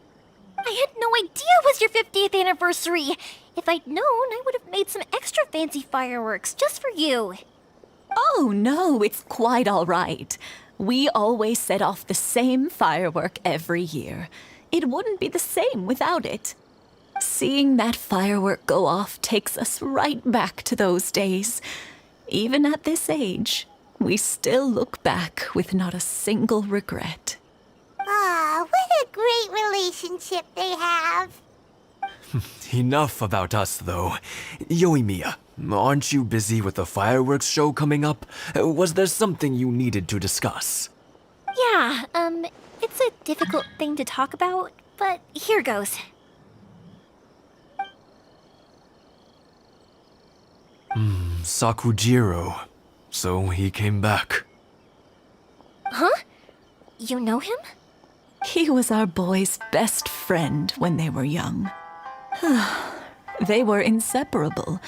I had no idea it was your 50th anniversary. If I'd known, I would have made some extra fancy fireworks just for you. Oh, no, it's quite all right. We always set off the same firework every year. It wouldn't be the same without it. Seeing that firework go off takes us right back to those days. Even at this age, we still look back with not a single regret. Ah, what a great relationship they have. Enough about us, though. Yoimiya, aren't you busy with the fireworks show coming up? Was there something you needed to discuss? Yeah, it's a difficult thing to talk about, but here goes. Sakujiro. So he came back. Huh? You know him? He was our boys' best friend when they were young. They were inseparable.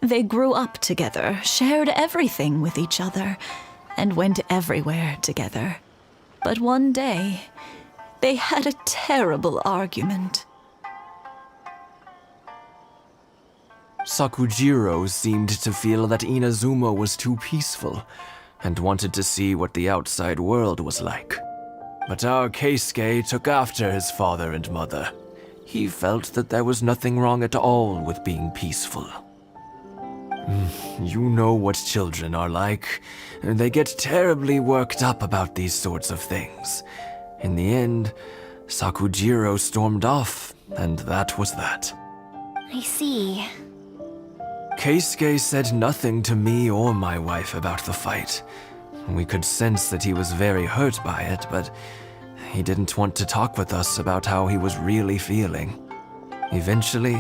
They grew up together, shared everything with each other, and went everywhere together. But one day, they had a terrible argument. Sakujiro seemed to feel that Inazuma was too peaceful, and wanted to see what the outside world was like. But our Keisuke took after his father and mother. He felt that there was nothing wrong at all with being peaceful. You know what children are like. They get terribly worked up about these sorts of things. In the end, Sakujiro stormed off, and that was that. I see. Keisuke said nothing to me or my wife about the fight. We could sense that he was very hurt by it, but he didn't want to talk with us about how he was really feeling. Eventually,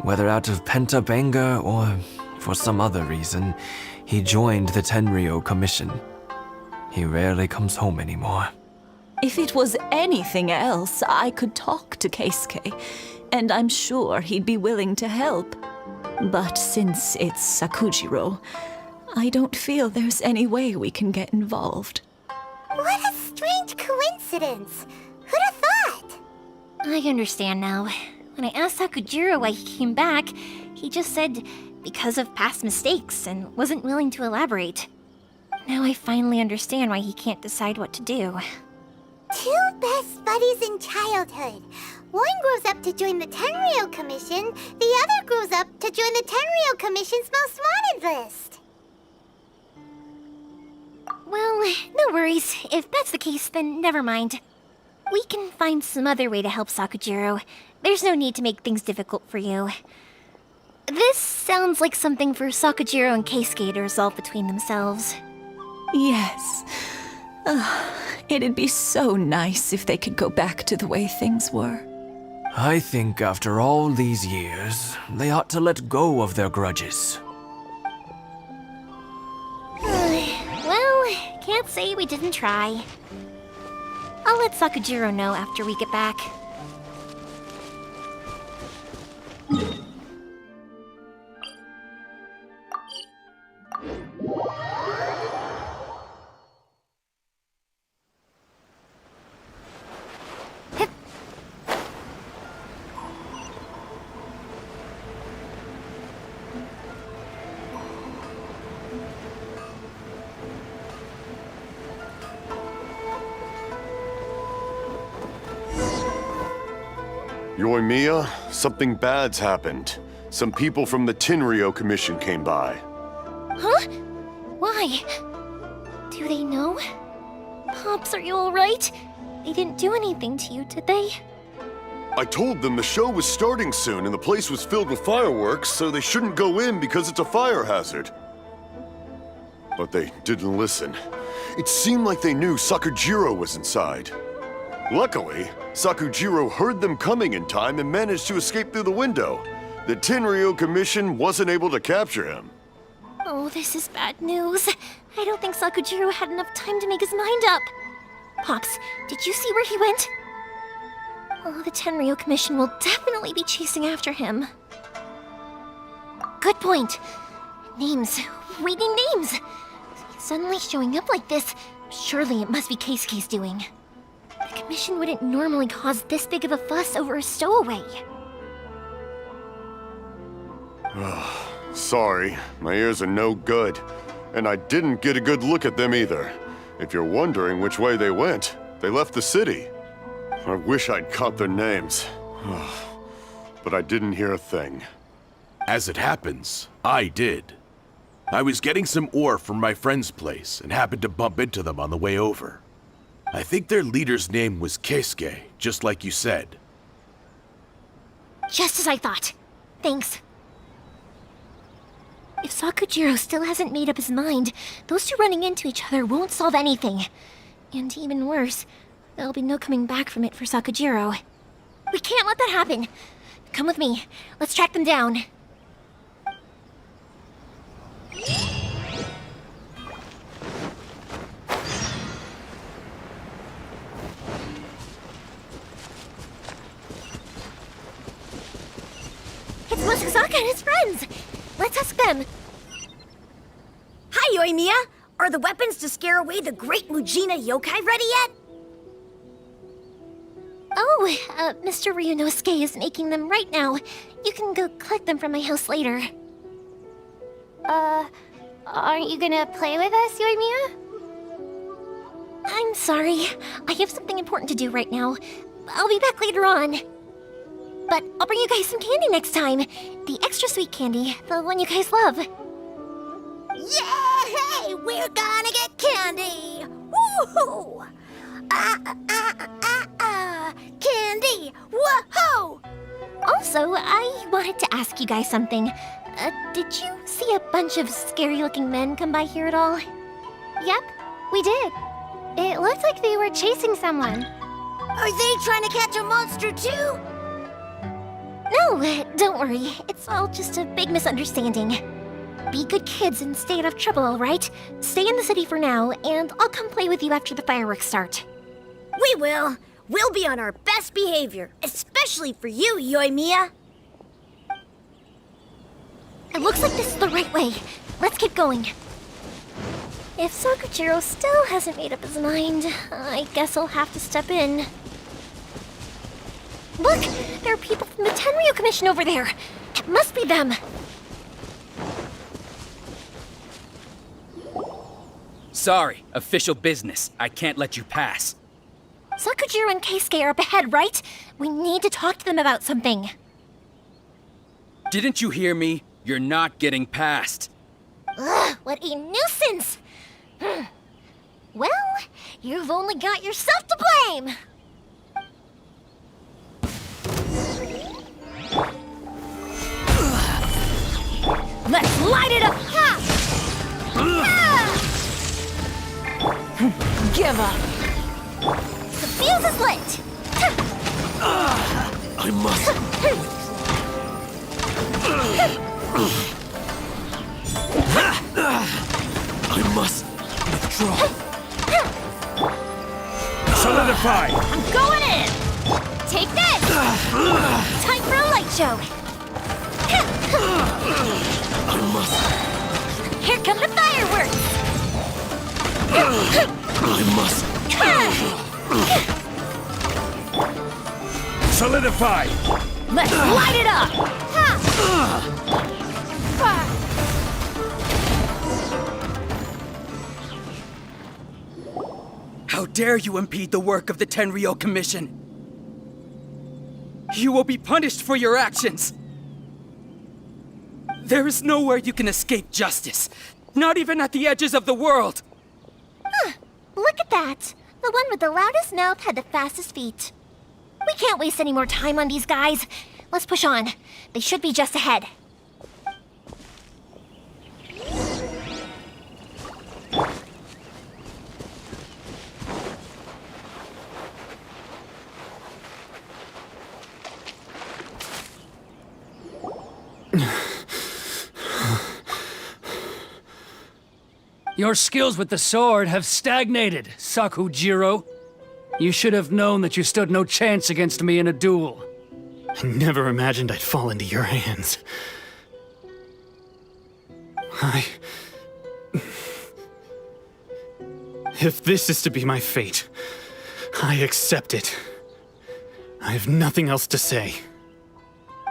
whether out of pent-up anger or for some other reason, he joined the Tenryou Commission. He rarely comes home anymore. If it was anything else, I could talk to Keisuke, and I'm sure he'd be willing to help. But since it's Sakujiro, I don't feel there's any way we can get involved. What a strange coincidence. Who'd have thought? I understand now. When I asked Sakujiro why he came back, he just said because of past mistakes and wasn't willing to elaborate. Now I finally understand why he can't decide what to do. Two best buddies in childhood. One grows up to join the Tenryou Commission, the other grows up to join the Tenryou Commission's most wanted list. Well, no worries. If that's the case, then never mind. We can find some other way to help Sakujiro. There's no need to make things difficult for you. This sounds like something for Sakujiro and Keisuke to resolve between themselves. Yes. It'd be so nice if they could go back to the way things were. I think after all these years, they ought to let go of their grudges. Well, can't say we didn't try. I'll let Sakujiro know after we get back. Yoimiya, something bad's happened. Some people from the Tenryou Commission came by. Huh? Why? Do they know? Pops, are you alright? They didn't do anything to you, did they? I told them the show was starting soon and the place was filled with fireworks, so they shouldn't go in because it's a fire hazard. But they didn't listen. It seemed like they knew Sakujiro was inside. Luckily, Sakujiro heard them coming in time and managed to escape through the window. The Tenryou Commission wasn't able to capture him. Oh, this is bad news. I don't think Sakujiro had enough time to make his mind up. Pops, did you see where he went? Oh, the Tenryou Commission will definitely be chasing after him. Good point. Names. Reading names. Suddenly showing up like this, surely it must be Keisuke's doing. The Commission wouldn't normally cause this big of a fuss over a stowaway. Sorry, my ears are no good. And I didn't get a good look at them either. If you're wondering which way they went, they left the city. I wish I'd caught their names. But I didn't hear a thing. As it happens, I did. I was getting some ore from my friend's place and happened to bump into them on the way over. I think their leader's name was Keisuke, just like you said. Just as I thought. Thanks. If Sakujiro still hasn't made up his mind, those two running into each other won't solve anything. And even worse, there'll be no coming back from it for Sakujiro. We can't let that happen. Come with me. Let's track them down. It's Mochizaka and his friends! Let's ask them. Hi, Yoimiya! Are the weapons to scare away the great Mujina yokai ready yet? Oh, Mr. Ryunosuke is making them right now. You can go collect them from my house later. Aren't you gonna play with us, Yoimiya? I'm sorry. I have something important to do right now. I'll be back later on. But I'll bring you guys some candy next time. The extra sweet candy, the one you guys love. Yay! We're gonna get candy! Woohoo! Candy! Woohoo! Also, I wanted to ask you guys something. Did you see a bunch of scary-looking men come by here at all? Yep, we did. It looked like they were chasing someone. Are they trying to catch a monster too? No, don't worry. It's all just a big misunderstanding. Be good kids and stay out of trouble, all right? Stay in the city for now, and I'll come play with you after the fireworks start. We will. We'll be on our best behavior, especially for you, Yoimiya. It looks like this is the right way. Let's keep going. If Sakujiro still hasn't made up his mind, I guess I'll have to step in. Look! There are people from the Tenryou Commission over there! It must be them! Sorry, official business. I can't let you pass. Sakujiro and Keisuke are up ahead, right? We need to talk to them about something. Didn't you hear me? You're not getting past. Ugh, what a nuisance! Well, you've only got yourself to blame! I must. I must withdraw. Solidify! I'm going in! Take this! Time for a light show! I must. Here come the fireworks! I must. Solidify! Let's light it up! How dare you impede the work of the Tenryou Commission? You will be punished for your actions! There is nowhere you can escape justice, not even at the edges of the world! Look at that! The one with the loudest mouth had the fastest feet. We can't waste any more time on these guys. Let's push on. They should be just ahead. Your skills with the sword have stagnated, Sakujiro. You should have known that you stood no chance against me in a duel. I never imagined I'd fall into your hands. If this is to be my fate, I accept it. I have nothing else to say.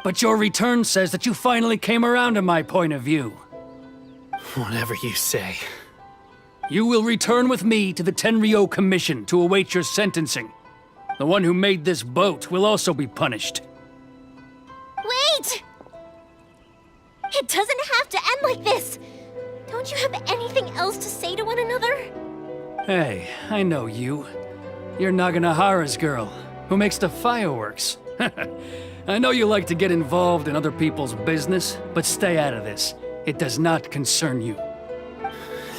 But your return says that you finally came around to my point of view. Whatever you say. You will return with me to the Tenryou Commission to await your sentencing. The one who made this boat will also be punished. Wait! It doesn't have to end like this! Don't you have anything else to say to one another? Hey, I know you. You're Naganohara's girl, who makes the fireworks. I know you like to get involved in other people's business, but stay out of this. It does not concern you.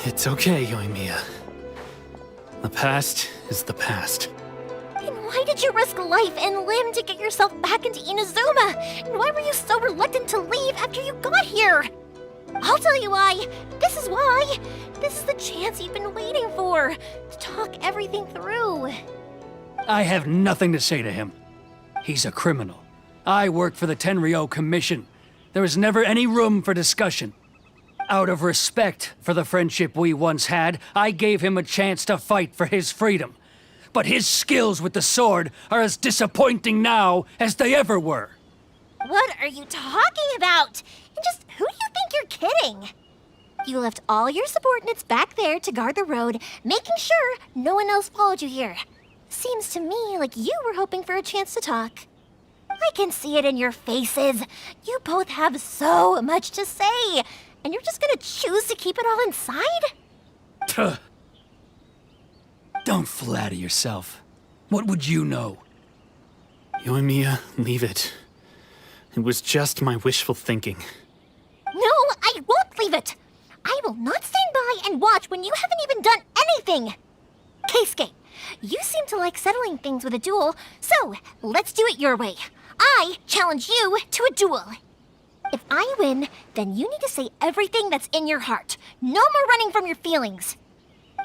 It's okay, Yoimiya. The past is the past. And why did you risk life and limb to get yourself back into Inazuma? And why were you so reluctant to leave after you got here? I'll tell you why. This is why. This is the chance you've been waiting for, to talk everything through. I have nothing to say to him. He's a criminal. I work for the Tenryou Commission. There is never any room for discussion. Out of respect for the friendship we once had, I gave him a chance to fight for his freedom. But his skills with the sword are as disappointing now as they ever were. What are you talking about? And just who do you think you're kidding? You left all your subordinates back there to guard the road, making sure no one else followed you here. Seems to me like you were hoping for a chance to talk. I can see it in your faces. You both have so much to say, and you're just gonna choose to keep it all inside? Tuh. Don't flatter yourself. What would you know? Yoimiya, leave it. It was just my wishful thinking. No, I won't leave it! I will not stand by and watch when you haven't even done anything! Keisuke, you seem to like settling things with a duel, so let's do it your way. I challenge you to a duel. If I win, then you need to say everything that's in your heart. No more running from your feelings.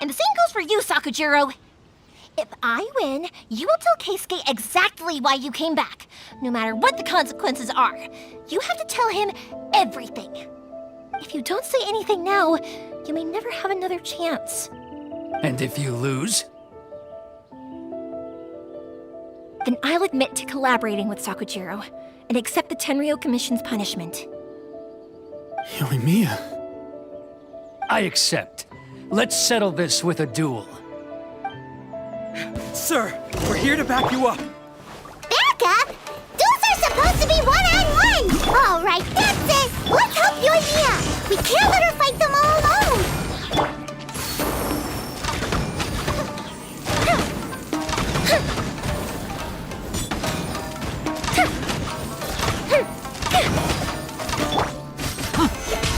And the same goes for you, Sakujiro. If I win, you will tell Keisuke exactly why you came back, no matter what the consequences are. You have to tell him everything. If you don't say anything now, you may never have another chance. And if you lose? Then I'll admit to collaborating with Sakujiro and accept the Tenryou Commission's punishment. Yoimiya. I accept. Let's settle this with a duel. Sir, we're here to back you up. Back up? Duels are supposed to be one-on-one! All right, that's it! Let's help Yoimiya! We can't let her fight them all alone!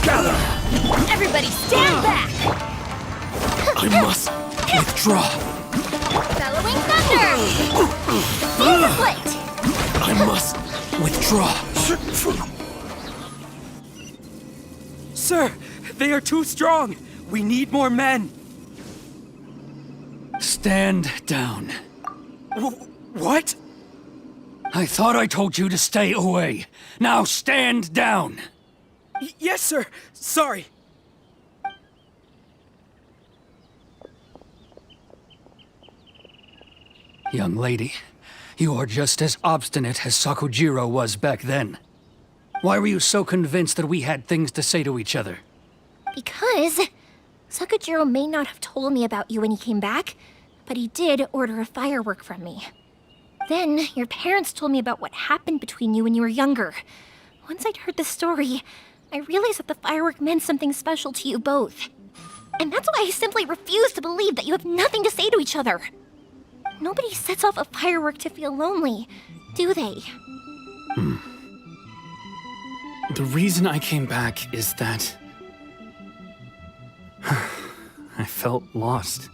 Gather! Everybody stand back! I must withdraw. Bellowing thunder! Music light! I must Withdraw. Sir, they are too strong. We need more men. Stand down. What? I thought I told you to stay away. Now stand down. Yes, sir. Sorry. Young lady, you are just as obstinate as Sakujiro was back then. Why were you so convinced that we had things to say to each other? Because Sakujiro may not have told me about you when he came back, but he did order a firework from me. Then your parents told me about what happened between you when you were younger. Once I'd heard the story, I realized that the firework meant something special to you both. And that's why I simply refuse to believe that you have nothing to say to each other. Nobody sets off a firework to feel lonely, do they? The reason I came back is that I felt lost.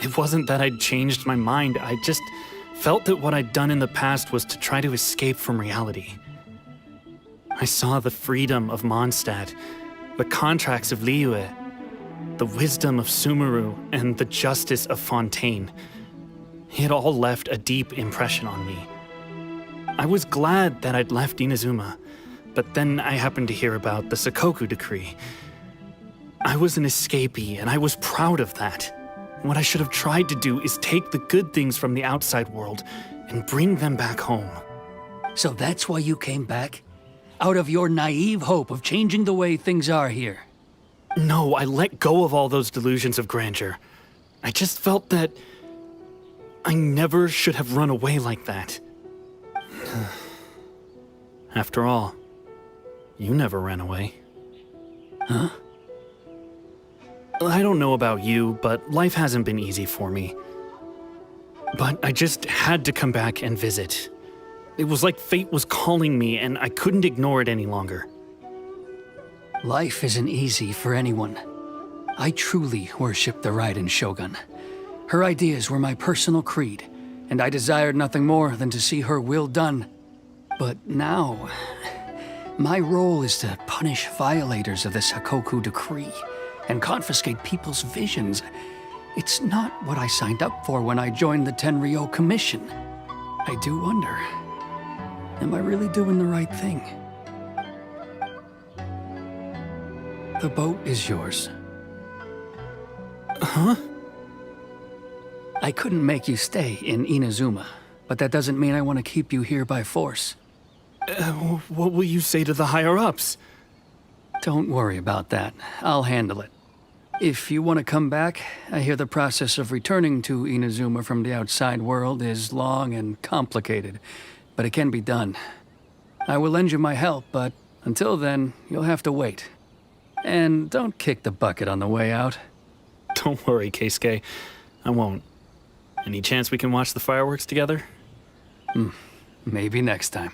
It wasn't that I'd changed my mind, I just felt that what I'd done in the past was to try to escape from reality. I saw the freedom of Mondstadt, the contracts of Liyue, the wisdom of Sumeru, and the justice of Fontaine. It all left a deep impression on me. I was glad that I'd left Inazuma, but then I happened to hear about the Sakoku decree. I was an escapee, and I was proud of that. What I should have tried to do is take the good things from the outside world and bring them back home. So that's why you came back? Out of your naive hope of changing the way things are here? No, I let go of all those delusions of grandeur. I just felt that I never should have run away like that. After all, you never ran away. Huh? I don't know about you, but life hasn't been easy for me. But I just had to come back and visit. It was like fate was calling me, and I couldn't ignore it any longer. Life isn't easy for anyone. I truly worship the Raiden Shogun. Her ideas were my personal creed, and I desired nothing more than to see her will done. But now, my role is to punish violators of the Sakoku decree and confiscate people's visions. It's not what I signed up for when I joined the Tenryo Commission. I do wonder, am I really doing the right thing? The boat is yours. Huh? I couldn't make you stay in Inazuma, but that doesn't mean I want to keep you here by force. What will you say to the higher-ups? Don't worry about that. I'll handle it. If you want to come back, I hear the process of returning to Inazuma from the outside world is long and complicated, but it can be done. I will lend you my help, but until then, you'll have to wait. And don't kick the bucket on the way out. Don't worry, Keisuke. I won't. Any chance we can watch the fireworks together? Maybe next time.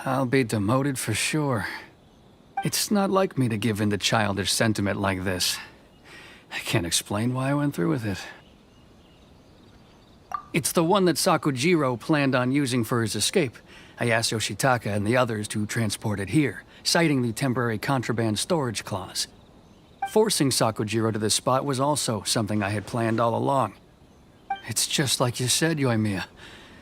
I'll be demoted for sure. It's not like me to give in to childish sentiment like this. I can't explain why I went through with it. It's the one that Sakujiro planned on using for his escape. I asked Yoshitaka and the others to transport it here, citing the temporary contraband storage clause. Forcing Sakujiro to this spot was also something I had planned all along. It's just like you said, Yoimiya.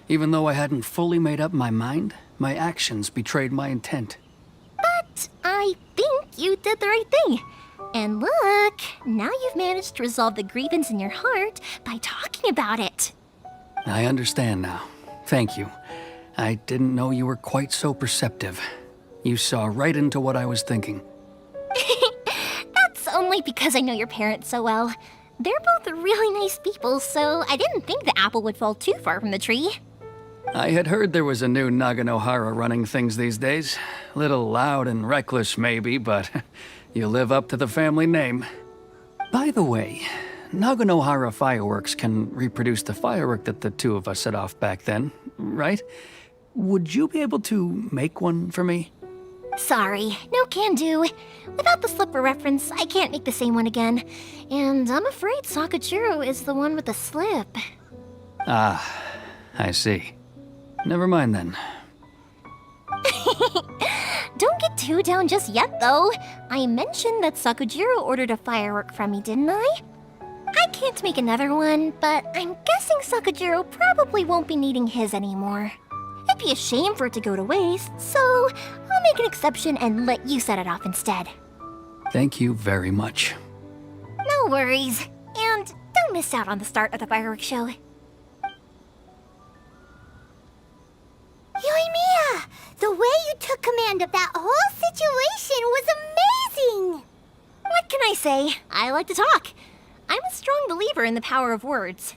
Even though I hadn't fully made up my mind, my actions betrayed my intent. But I think you did the right thing. And look, now you've managed to resolve the grievance in your heart by talking about it. I understand now. Thank you. I didn't know you were quite so perceptive. You saw right into what I was thinking. That's only because I know your parents so well. They're both really nice people, so I didn't think the apple would fall too far from the tree. I had heard there was a new Naganohara running things these days. Little loud and reckless, maybe, but you live up to the family name. By the way, Naganohara fireworks can reproduce the firework that the two of us set off back then, right? Would you be able to make one for me? Sorry, no can do. Without the slipper reference, I can't make the same one again. And I'm afraid Sakujiro is the one with the slip. Ah, I see. Never mind then. Don't get too down just yet, though. I mentioned that Sakujiro ordered a firework from me, didn't I? I can't make another one, but I'm guessing Sakujiro probably won't be needing his anymore. It'd be a shame for it to go to waste, so I'll make an exception and let you set it off instead. Thank you very much. No worries. And don't miss out on the start of the fireworks show. Yoimiya! The way you took command of that whole situation was amazing! What can I say? I like to talk. I'm a strong believer in the power of words.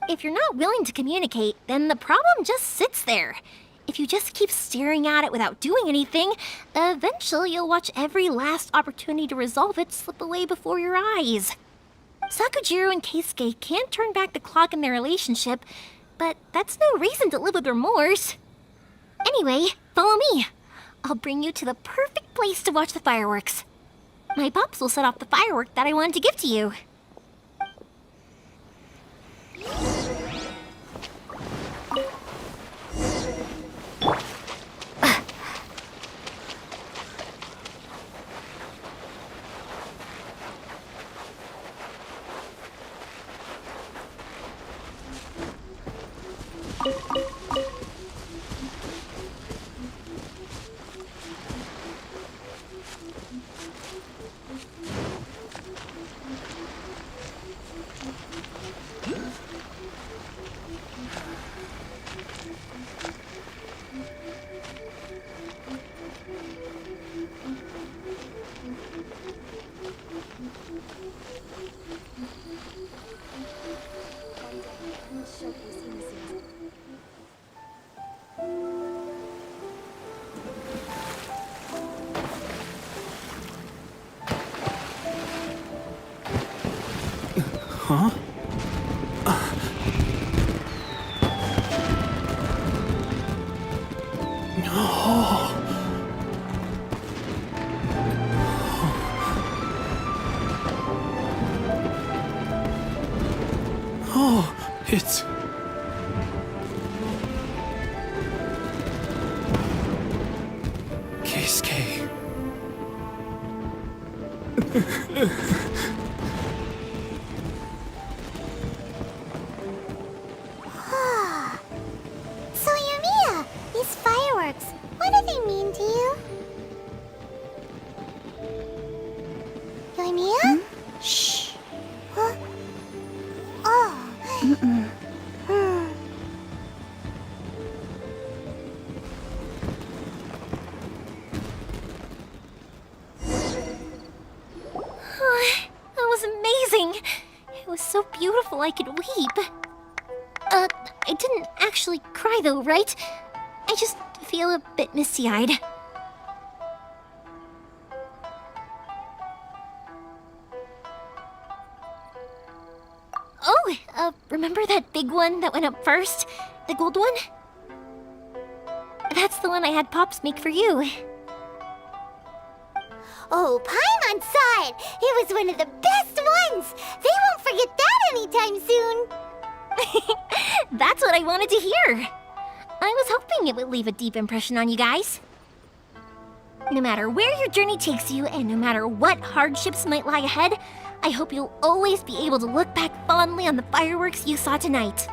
If you're not willing to communicate, then the problem just sits there. If you just keep staring at it without doing anything, eventually you'll watch every last opportunity to resolve it slip away before your eyes. Sakujiro and Keisuke can't turn back the clock in their relationship, but that's no reason to live with remorse. Anyway, follow me. I'll bring you to the perfect place to watch the fireworks. My pops will set off the firework that I wanted to give to you. Huh? Oh, it's... Keisuke. So, Yoimiya, these fireworks, what do they mean to you? Yoimiya? Shh. Huh? Oh. That was amazing. It was so beautiful I could weep. I didn't actually cry though, right? I just feel a bit misty-eyed. Oh, remember that big one that went up first? The gold one? That's the one I had Pops make for you. Oh, Paimon saw it! It was one of the best ones! They won't forget that anytime soon! That's what I wanted to hear. I was hoping it would leave a deep impression on you guys. No matter where your journey takes you, and no matter what hardships might lie ahead, I hope you'll always be able to look back fondly on the fireworks you saw tonight.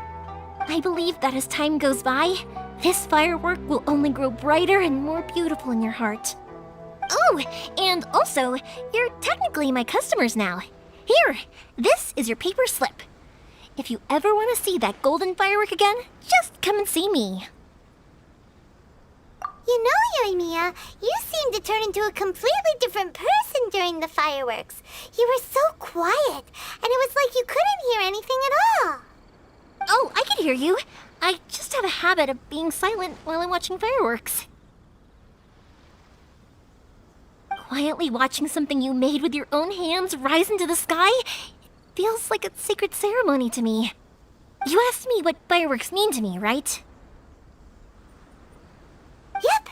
I believe that as time goes by, this firework will only grow brighter and more beautiful in your heart. Oh, and also, you're technically my customers now. Here, this is your paper slip. If you ever want to see that golden firework again, just come and see me. You know, Yoimiya, you seemed to turn into a completely different person during the fireworks. You were so quiet, and it was like you couldn't hear anything at all. Oh, I can hear you. I just have a habit of being silent while I'm watching fireworks. Quietly watching something you made with your own hands rise into the sky, it feels like a sacred ceremony to me. You asked me what fireworks mean to me, right? Yep.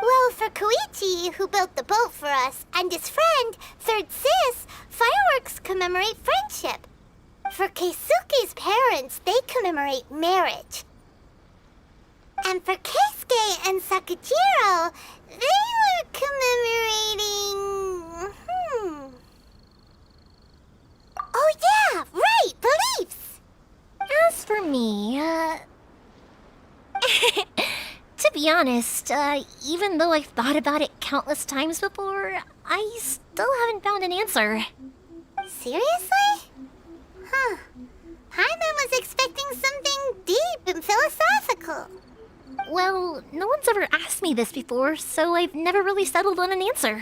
Well, for Koichi, who built the boat for us, and his friend, Third Sis, fireworks commemorate friendship. For Keisuke's parents, they commemorate marriage. And for Keisuke and Sakujiro, they were commemorating... Oh yeah, right, beliefs! As for me, to be honest, even though I've thought about it countless times before, I still haven't found an answer. Seriously? Huh. Paimon was expecting something deep and philosophical. Well, no one's ever asked me this before, so I've never really settled on an answer.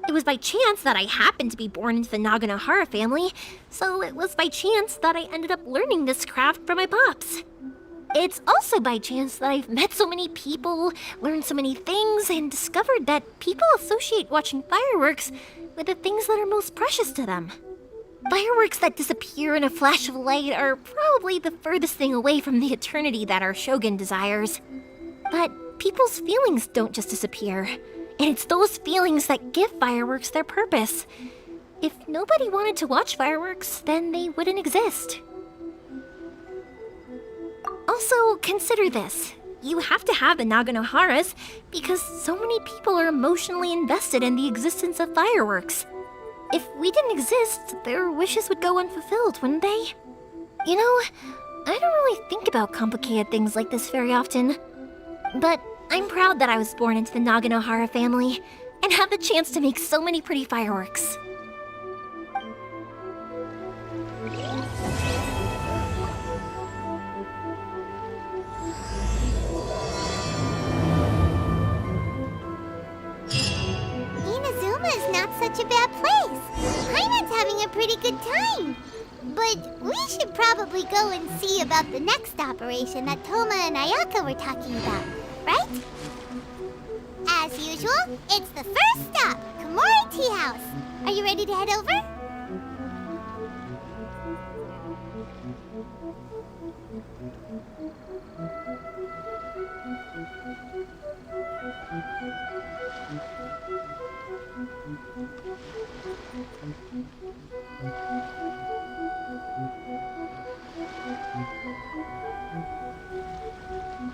It was by chance that I happened to be born into the Naganohara family, so it was by chance that I ended up learning this craft from my pops. It's also by chance that I've met so many people, learned so many things, and discovered that people associate watching fireworks with the things that are most precious to them. Fireworks that disappear in a flash of light are probably the furthest thing away from the eternity that our shogun desires. But people's feelings don't just disappear, and it's those feelings that give fireworks their purpose. If nobody wanted to watch fireworks, then they wouldn't exist. Also, consider this. You have to have the Naganoharas because so many people are emotionally invested in the existence of fireworks. If we didn't exist, their wishes would go unfulfilled, wouldn't they? You know, I don't really think about complicated things like this very often. But I'm proud that I was born into the Naganohara family and have the chance to make so many pretty fireworks. Inazuma is not such a bad place. Paimon's having a pretty good time. But we should probably go and see about the next operation that Toma and Ayaka were talking about, right? As usual, it's the first stop, Komori Tea House. Are you ready to head over?